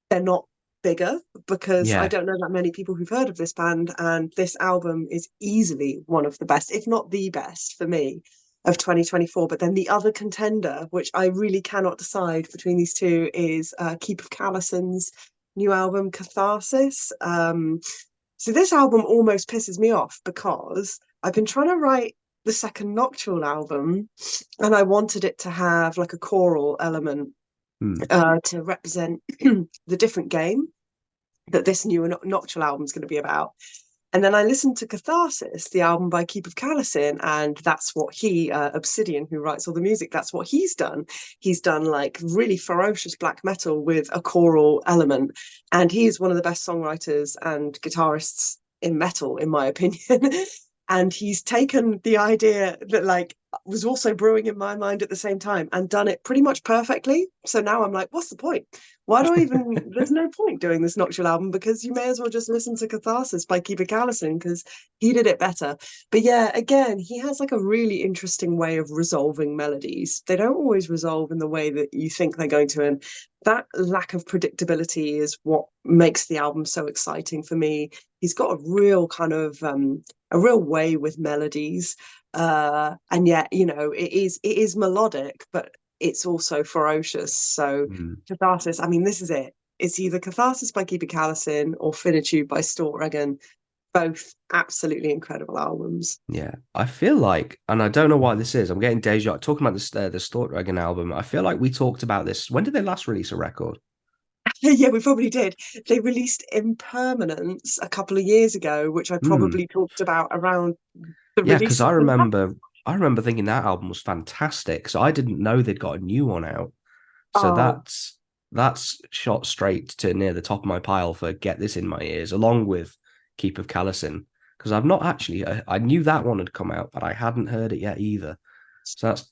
Speaker 6: they're not bigger, because I don't know that many people who've heard of this band, and this album is easily one of the best, if not the best for me, of 2024. But then the other contender, which I really cannot decide between these two, is Keep of Calison's new album Catharsis. So this album almost pisses me off because I've been trying to write the second Nocturnal album, and I wanted it to have like a choral element to represent the different game that this new Nocturnal album is going to be about. And then I listened to Catharsis, the album by Keep of Calison, and that's what he, Obsidian, who writes all the music, that's what he's done. He's done like really ferocious black metal with a choral element. And he is one of the best songwriters and guitarists in metal, in my opinion. And he's taken the idea that like was also brewing in my mind at the same time and done it pretty much perfectly. So now I'm like, what's the point? Why do I even, there's no point doing this Nocturnal album, because you may as well just listen to Catharsis by Keep of Calison, because he did it better. But yeah, again, he has like a really interesting way of resolving melodies. They don't always resolve in the way that you think they're going to. And that lack of predictability is what makes the album so exciting for me. He's got a real kind of, a real way with melodies. And yet, you know, it is melodic, but it's also ferocious. So Catharsis, I mean, this is it. It's either Catharsis by Keep of Calison or Finitude by Stortregen. Both absolutely incredible albums.
Speaker 3: Yeah, I feel like, and I don't know why this is, I'm getting deja talking about this the Stortregen album. I feel like we talked about this. When did they last release a record?
Speaker 6: Yeah, we probably did. They released Impermanence a couple of years ago, which I probably talked about around the
Speaker 3: Yeah, because
Speaker 6: release
Speaker 3: I
Speaker 6: of the
Speaker 3: remember thinking that album was fantastic. So I didn't know they'd got a new one out. So
Speaker 6: Oh,
Speaker 3: that's shot straight to near the top of my pile for Get This in My Ears, along with Keep of Callison. Because I've not actually I knew that one had come out, but I hadn't heard it yet either. So that's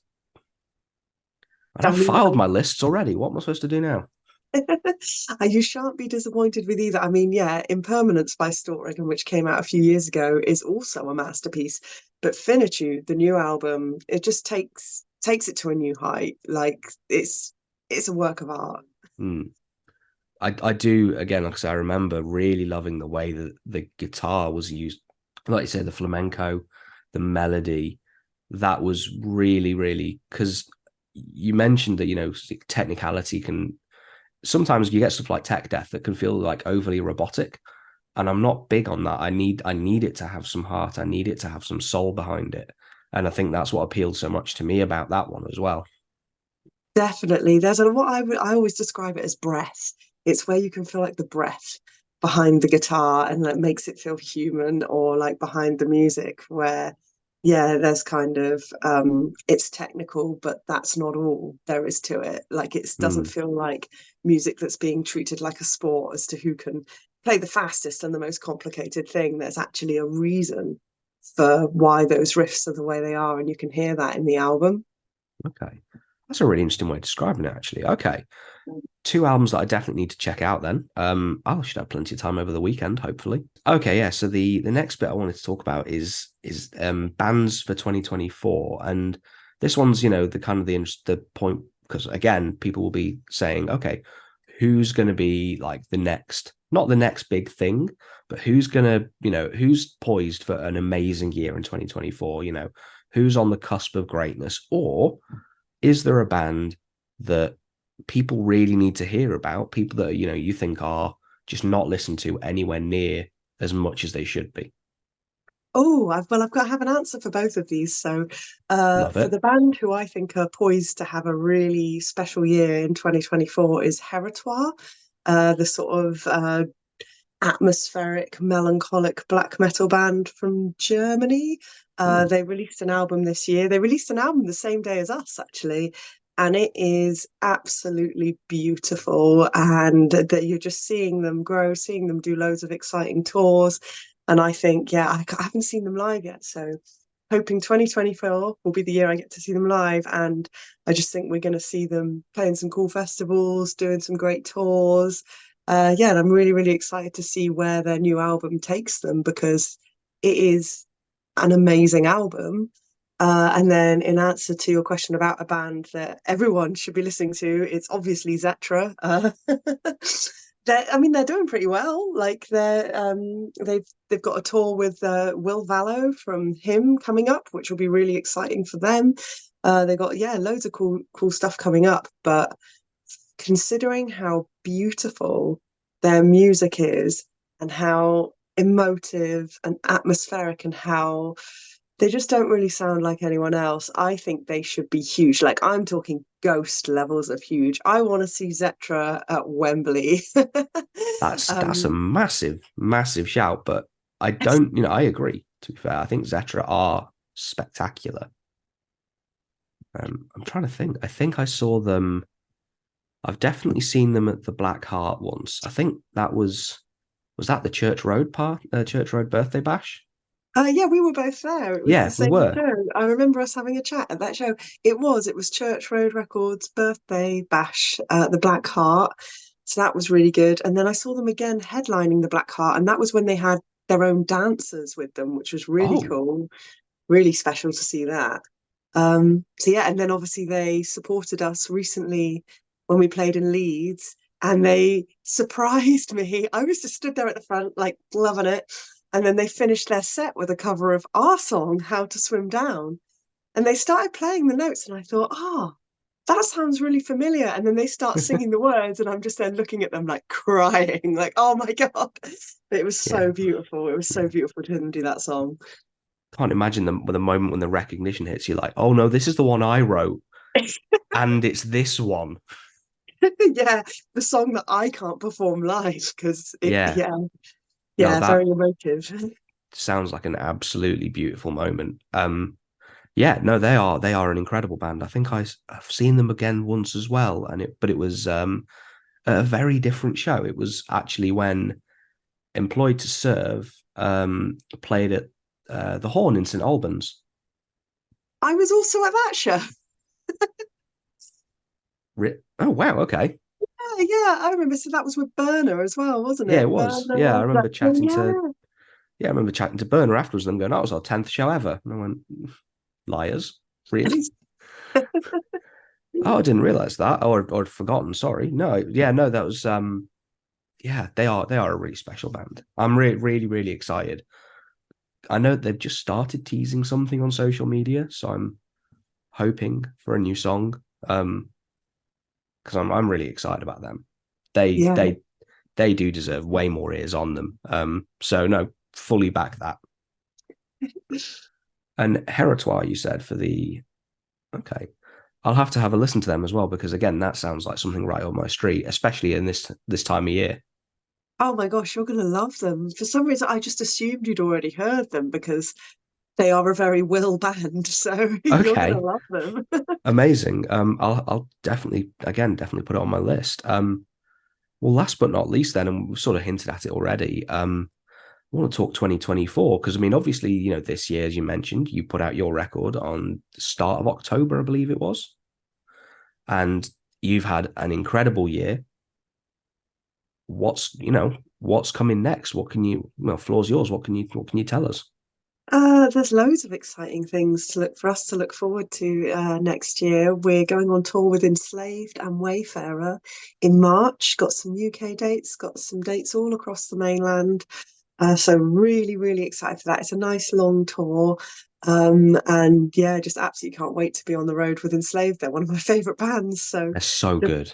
Speaker 3: and I've
Speaker 6: Danny
Speaker 3: filed my lists already. What am I supposed to do now?
Speaker 6: You shan't be disappointed with either. I mean, yeah, Impermanence by Stortregan, which came out a few years ago, is also a masterpiece. But Finitude, the new album, it just takes it to a new height. Like it's a work of art.
Speaker 3: Hmm. I do again, like I say, I remember really loving the way that the guitar was used. Like you said, the flamenco, the melody, that was really, really because you mentioned that, technicality can sometimes you get stuff like tech death that can feel like overly robotic. And I'm not big on that. I need it to have some heart. I need it to have some soul behind it. And I think that's what appealed so much to me about that one as well.
Speaker 6: Definitely. There's what I always describe it as breath. It's where you can feel like the breath behind the guitar and that makes it feel human, or like behind the music where yeah, there's kind of it's technical, but that's not all there is to it. Like it doesn't
Speaker 3: Mm.
Speaker 6: feel like music that's being treated like a sport as to who can play the fastest and the most complicated thing. There's actually a reason for why those riffs are the way they are, and you can hear that in the album.
Speaker 3: Okay. That's a really interesting way of describing it, actually. Okay. Two albums that I definitely need to check out then. I should have plenty of time over the weekend, hopefully. Okay, yeah. So the next bit I wanted to talk about is bands for 2024. And this one's, the kind of the point, because again, people will be saying, okay, who's gonna be like the next, not the next big thing, but who's gonna, who's poised for an amazing year in 2024, who's on the cusp of greatness, or is there a band that people really need to hear about, people that you think are just not listened to anywhere near as much as they should be?
Speaker 6: Oh, I've got to have an answer for both of these. So,
Speaker 3: Love
Speaker 6: for
Speaker 3: it.
Speaker 6: the band who I think are poised to have a really special year in 2024 is Heritoire, the sort of atmospheric, melancholic black metal band from Germany. They released an album this year. They released an album the same day as us, actually. And it is absolutely beautiful. And that you're just seeing them grow, seeing them do loads of exciting tours. And I think, yeah, I haven't seen them live yet. So hoping 2024 will be the year I get to see them live. And I just think we're going to see them playing some cool festivals, doing some great tours. Yeah, and I'm really, really excited to see where their new album takes them, because it is an amazing album. And then, in answer to your question about a band that everyone should be listening to, it's obviously Zetra. They're doing pretty well. Like they've got a tour with Will Vallow from Him coming up, which will be really exciting for them. They got loads of cool stuff coming up. But considering how beautiful their music is and how emotive and atmospheric and how they just don't really sound like anyone else, I think they should be huge. Like I'm talking ghost levels of huge. I want to see Zetra at Wembley.
Speaker 3: That's a massive, massive shout, but I don't, I agree. To be fair, I think Zetra are spectacular. I'm trying to think. I think I saw them. I've definitely seen them at the Black Heart once. I think that was that the Church Road Church Road birthday bash?
Speaker 6: Yeah, we were both there. It was the
Speaker 3: Yeah, we
Speaker 6: same
Speaker 3: were.
Speaker 6: show. I remember us having a chat at that show. It was Church Road Records birthday bash at the Black Heart. So that was really good. And then I saw them again headlining the Black Heart, and that was when they had their own dancers with them, which was really
Speaker 3: Oh,
Speaker 6: cool. Really special to see that. So yeah, and then obviously they supported us recently when we played in Leeds, and they surprised me. I was just stood there at the front, like loving it. And then they finished their set with a cover of our song, How to Swim Down. And they started playing the notes, and I thought, that sounds really familiar. And then they start singing the words, and I'm just then looking at them like crying, like, oh my God. It was
Speaker 3: yeah.
Speaker 6: so beautiful. It was so beautiful to hear them do that song.
Speaker 3: Can't imagine them with the moment when the recognition hits you, like, oh no, this is the one I wrote, and it's this one.
Speaker 6: Yeah, the song that I can't perform live because
Speaker 3: Yeah. No,
Speaker 6: yeah,
Speaker 3: that
Speaker 6: very emotive.
Speaker 3: sounds like an absolutely beautiful moment. Yeah, no, they are an incredible band. I think I've seen them again once as well, but it was a very different show. It was actually when Employed to Serve played at the Horn in St Albans.
Speaker 6: I was also at that show.
Speaker 3: Oh wow, okay.
Speaker 6: Yeah, I remember. So that was with Burner as well, wasn't
Speaker 3: Yeah, it
Speaker 6: it?
Speaker 3: was. Yeah, I
Speaker 6: Burner,
Speaker 3: remember
Speaker 6: Blackpool,
Speaker 3: chatting
Speaker 6: yeah.
Speaker 3: to I remember chatting to Burner afterwards. Them going, "That was our 10th show ever." And I went, "Liars, really?" Oh, I didn't realize that, or I'd forgotten. Sorry. No, yeah, no, that was yeah, they are a really special band. I'm really really excited. I know they've just started teasing something on social media, so I'm hoping for a new song. Because I'm really excited about them. They
Speaker 6: Yeah.
Speaker 3: they they do deserve way more ears on them. So no, fully back that. And Heritoire, you said for the okay. I'll have to have a listen to them as well because again, that sounds like something right up my street, especially in this time of year.
Speaker 6: Oh my gosh, you're gonna love them. For some reason, I just assumed you'd already heard them because they are a very Will band, so you're gonna
Speaker 3: Okay,
Speaker 6: love them.
Speaker 3: amazing. I'll definitely put it on my list. Well, last but not least, then, and we've sort of hinted at it already. I want to talk 2024 because I mean, obviously, this year, as you mentioned, you put out your record on the start of October, I believe it was, and you've had an incredible year. What's coming next? What can you? Well, floor's yours. What can you tell us?
Speaker 6: There's loads of exciting things for us to look forward to next year. We're going on tour with Enslaved and Wayfarer in March. Got some UK dates, got some dates all across the mainland. So really, really excited for that. It's a nice long tour. And yeah, just absolutely can't wait to be on the road with Enslaved. They're one of my favourite bands. So
Speaker 3: They're so good.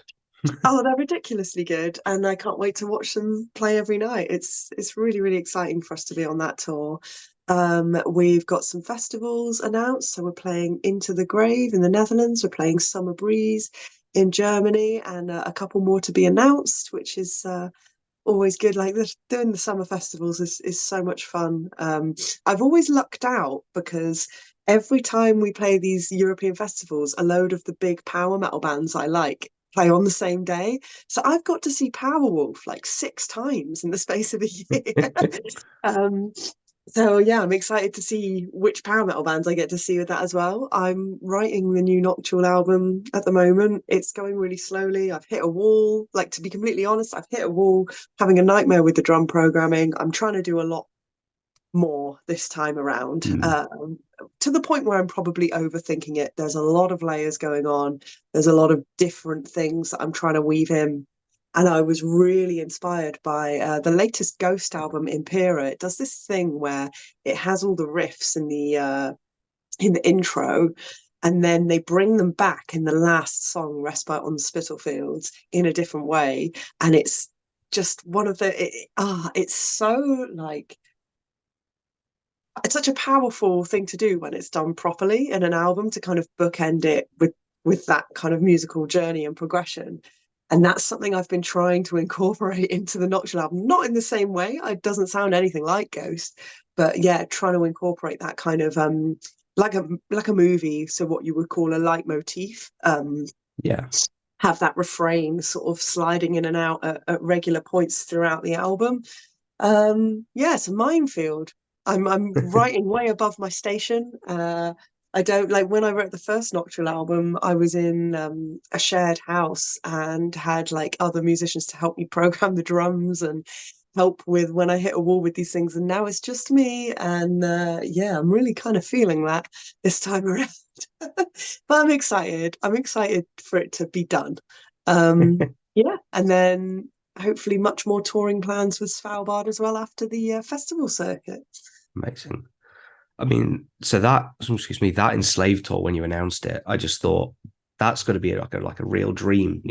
Speaker 6: oh, they're ridiculously good, and I can't wait to watch them play every night. It's really, really exciting for us to be on that tour. We've got some festivals announced. So we're playing Into the Grave in the Netherlands. We're playing Summer Breeze in Germany, and a couple more to be announced, which is always good. Like doing the summer festivals is so much fun. I've always lucked out because every time we play these European festivals, a load of the big power metal bands I like play on the same day. So I've got to see Powerwolf like 6 times in the space of a year. um, so yeah, I'm excited to see which power metal bands I get to see with that as well. I'm writing the new Nocturnal album at the moment. It's going really slowly. I've hit a wall. Like, to be completely honest, I've hit a wall, having a nightmare with the drum programming. I'm trying to do a lot more this time around, to the point where I'm probably overthinking it. There's a lot of layers going on. There's a lot of different things that I'm trying to weave in. And I was really inspired by the latest Ghost album, Impera. It does this thing where it has all the riffs in the intro, and then they bring them back in the last song, Respite on the Spitalfields, in a different way. And it's just one of it's so like it's such a powerful thing to do when it's done properly in an album, to kind of bookend it with that kind of musical journey and progression. And that's something I've been trying to incorporate into the Nocturnal album, not in the same way. It doesn't sound anything like Ghost, but yeah, trying to incorporate that kind of like a movie, so what you would call a leitmotif.
Speaker 3: Yeah.
Speaker 6: Have that refrain sort of sliding in and out at regular points throughout the album. Yeah, it's a minefield. I'm writing way above my station. I don't like when I wrote the first Nocturnal album, I was in a shared house and had like other musicians to help me program the drums and help with when I hit a wall with these things. And now it's just me. And yeah, I'm really kind of feeling that this time around. But I'm excited. I'm excited for it to be done. Yeah, and then hopefully much more touring plans with Svalbard as well after the festival circuit.
Speaker 3: Amazing. I mean, that Enslaved tour, when you announced it, I just thought that's going to be like a real dream,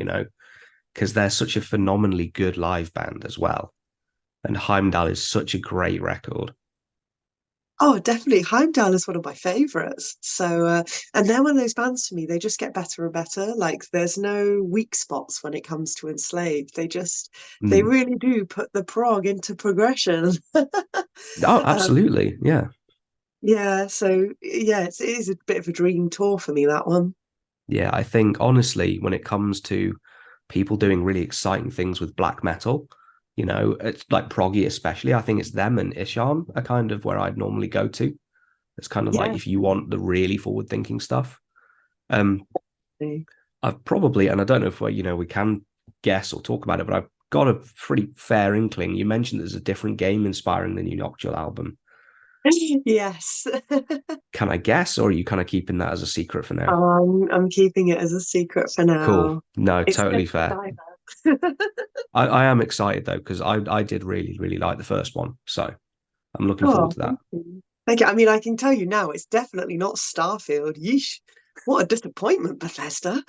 Speaker 3: because they're such a phenomenally good live band as well. And Heimdall is such a great record.
Speaker 6: Oh, definitely. Heimdall is one of my favorites. So, and they're one of those bands for me. They just get better and better. Like, there's no weak spots when it comes to Enslaved. They
Speaker 3: Mm.
Speaker 6: really do put the prog into progression.
Speaker 3: Oh,
Speaker 6: Um,
Speaker 3: absolutely. Yeah.
Speaker 6: yeah. So, yeah, it is a bit of a dream tour for me, that one.
Speaker 3: Yeah. I think, honestly, when it comes to people doing really exciting things with black metal, it's like proggy, especially. I think it's them and Isham are kind of where I'd normally go to. It's kind of like
Speaker 6: Yeah.
Speaker 3: if you want the really forward thinking stuff. I've probably, and I don't know if we can guess or talk about it, but I've got a pretty fair inkling. You mentioned there's a different game inspiring the new Nocturnal album.
Speaker 6: Yes.
Speaker 3: Can I guess, or are you kind of keeping that as a secret for now?
Speaker 6: I'm keeping it as a secret for
Speaker 3: Cool.
Speaker 6: now.
Speaker 3: No,
Speaker 6: It's
Speaker 3: totally
Speaker 6: Dave the
Speaker 3: fair.
Speaker 6: Diver.
Speaker 3: I am excited though, because I did really, really like the first one. So I'm looking forward
Speaker 6: Oh,
Speaker 3: to that.
Speaker 6: thank you. Thank you. I mean, I can tell you now, it's definitely not Starfield. Yeesh. What a disappointment, Bethesda.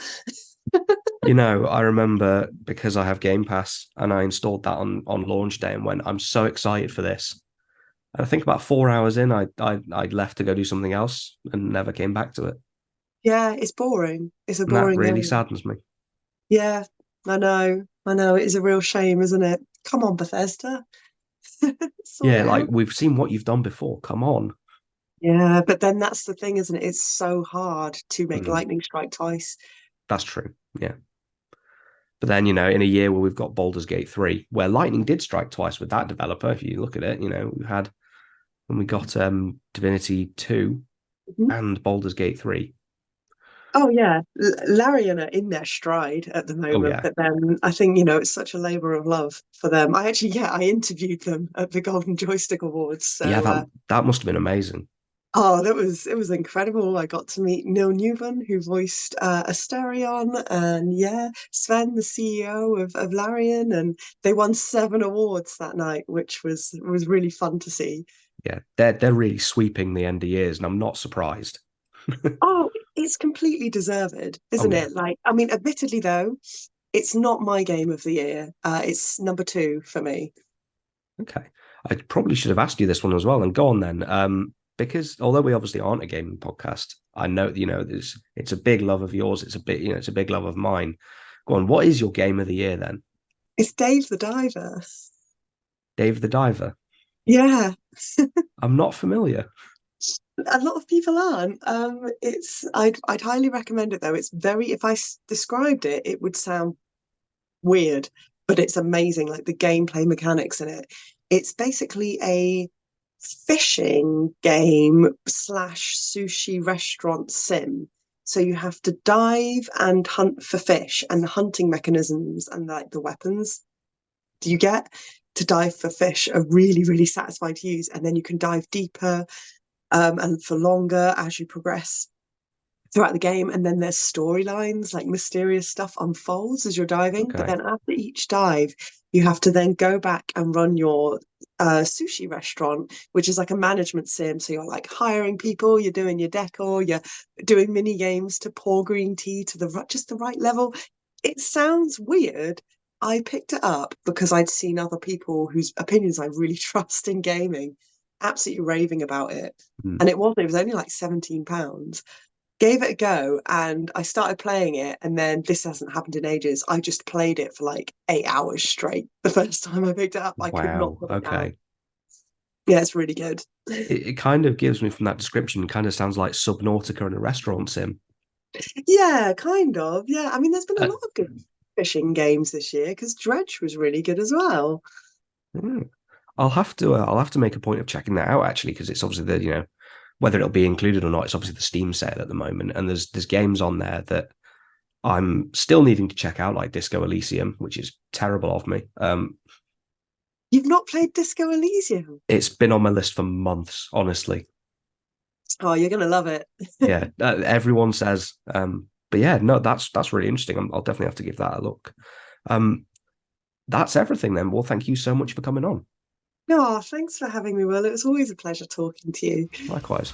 Speaker 3: I remember because I have Game Pass and I installed that on launch day and went, I'm so excited for this. And I think about 4 hours in, I left to go do something else and never came back to it.
Speaker 6: Yeah, it's boring. It's a
Speaker 3: And that
Speaker 6: boring
Speaker 3: really
Speaker 6: game.
Speaker 3: saddens me.
Speaker 6: Yeah, I know. I know. It is a real shame, isn't it? Come on, Bethesda. Sort
Speaker 3: Yeah,
Speaker 6: it
Speaker 3: like
Speaker 6: out.
Speaker 3: we've seen what you've done before. Come on.
Speaker 6: Yeah, but then that's the thing, isn't it? It's so hard to make
Speaker 3: Mm,
Speaker 6: lightning strike twice.
Speaker 3: that's true. Yeah. But then, in a year where we've got Baldur's Gate 3, where lightning did strike twice with that developer, if you look at it, we had when we got Divinity 2
Speaker 6: Mhm.
Speaker 3: and Baldur's Gate 3.
Speaker 6: Oh yeah, Larian are in their stride at the
Speaker 3: Oh
Speaker 6: moment,
Speaker 3: yeah.
Speaker 6: but then I think it's such a labor of love for them. I interviewed them at the Golden Joystick Awards,
Speaker 3: Yeah,
Speaker 6: so
Speaker 3: that must have been amazing.
Speaker 6: oh, it was incredible. I got to meet Neil Newman, who voiced Asterion, and yeah, Sven, the CEO of Larian, and they won 7 awards that night, which was really fun to see.
Speaker 3: Yeah, they're really sweeping the end of years, and I'm not surprised.
Speaker 6: Oh, it's completely deserved,
Speaker 3: Oh
Speaker 6: isn't
Speaker 3: yeah.
Speaker 6: it? Like, I mean, admittedly though, it's not my game of the year. It's number 2 for me.
Speaker 3: Okay. I probably should have asked you this one as well, and go on then. Because although we obviously aren't a gaming podcast, I know it's a big love of yours. It's a big love of mine. Go on. What is your game of the year then?
Speaker 6: It's Dave the Diver.
Speaker 3: Dave the Diver.
Speaker 6: Yeah,
Speaker 3: I'm not familiar.
Speaker 6: a lot of people aren't. I'd highly recommend it though. It's very, if described it, it would sound weird, but it's amazing. Like the gameplay mechanics in it. It's basically a fishing game slash sushi restaurant sim. So you have to dive and hunt for fish, and the hunting mechanisms and like the weapons you get to dive for fish are really, really satisfying to use. And then you can dive deeper and for longer as you progress throughout the game. And then there's storylines, like mysterious stuff unfolds as you're diving. But
Speaker 3: Okay.
Speaker 6: then after each dive, you have to then go back and run your sushi restaurant, which is like a management sim. So you're like hiring people, you're doing your decor, you're doing mini games to pour green tea to just the right level. It sounds weird. I picked it up because I'd seen other people whose opinions I really trust in gaming absolutely raving about it.
Speaker 3: Hmm.
Speaker 6: And it was only like £17. Gave it a go and I started playing it, and then this hasn't happened in ages. I just played it for like 8 hours straight. The first time I picked it up, I could not
Speaker 3: Wow.
Speaker 6: put it down.
Speaker 3: Okay.
Speaker 6: Yeah, it's really good.
Speaker 3: It kind of gives me from that description, kind of sounds like Subnautica in a restaurant sim.
Speaker 6: Yeah, kind of. Yeah, I mean, there's been a
Speaker 3: Uh,
Speaker 6: lot of good fishing games this year because Dredge was really good as well.
Speaker 3: hmm. I'll have to make a point of checking that out actually, because it's obviously whether it'll be included or not. It's obviously the Steam sale at the moment, and there's games on there that I'm still needing to check out, like Disco Elysium, which is terrible of me.
Speaker 6: You've not played Disco Elysium?
Speaker 3: It's been on my list for months, honestly.
Speaker 6: Oh, you're gonna love it.
Speaker 3: Yeah, everyone says. But yeah, no, that's really interesting. I'll definitely have to give that a look. That's everything then. Well, thank you so much for coming on.
Speaker 6: No, thanks for having me, Will. It was always a pleasure talking to you.
Speaker 3: Likewise.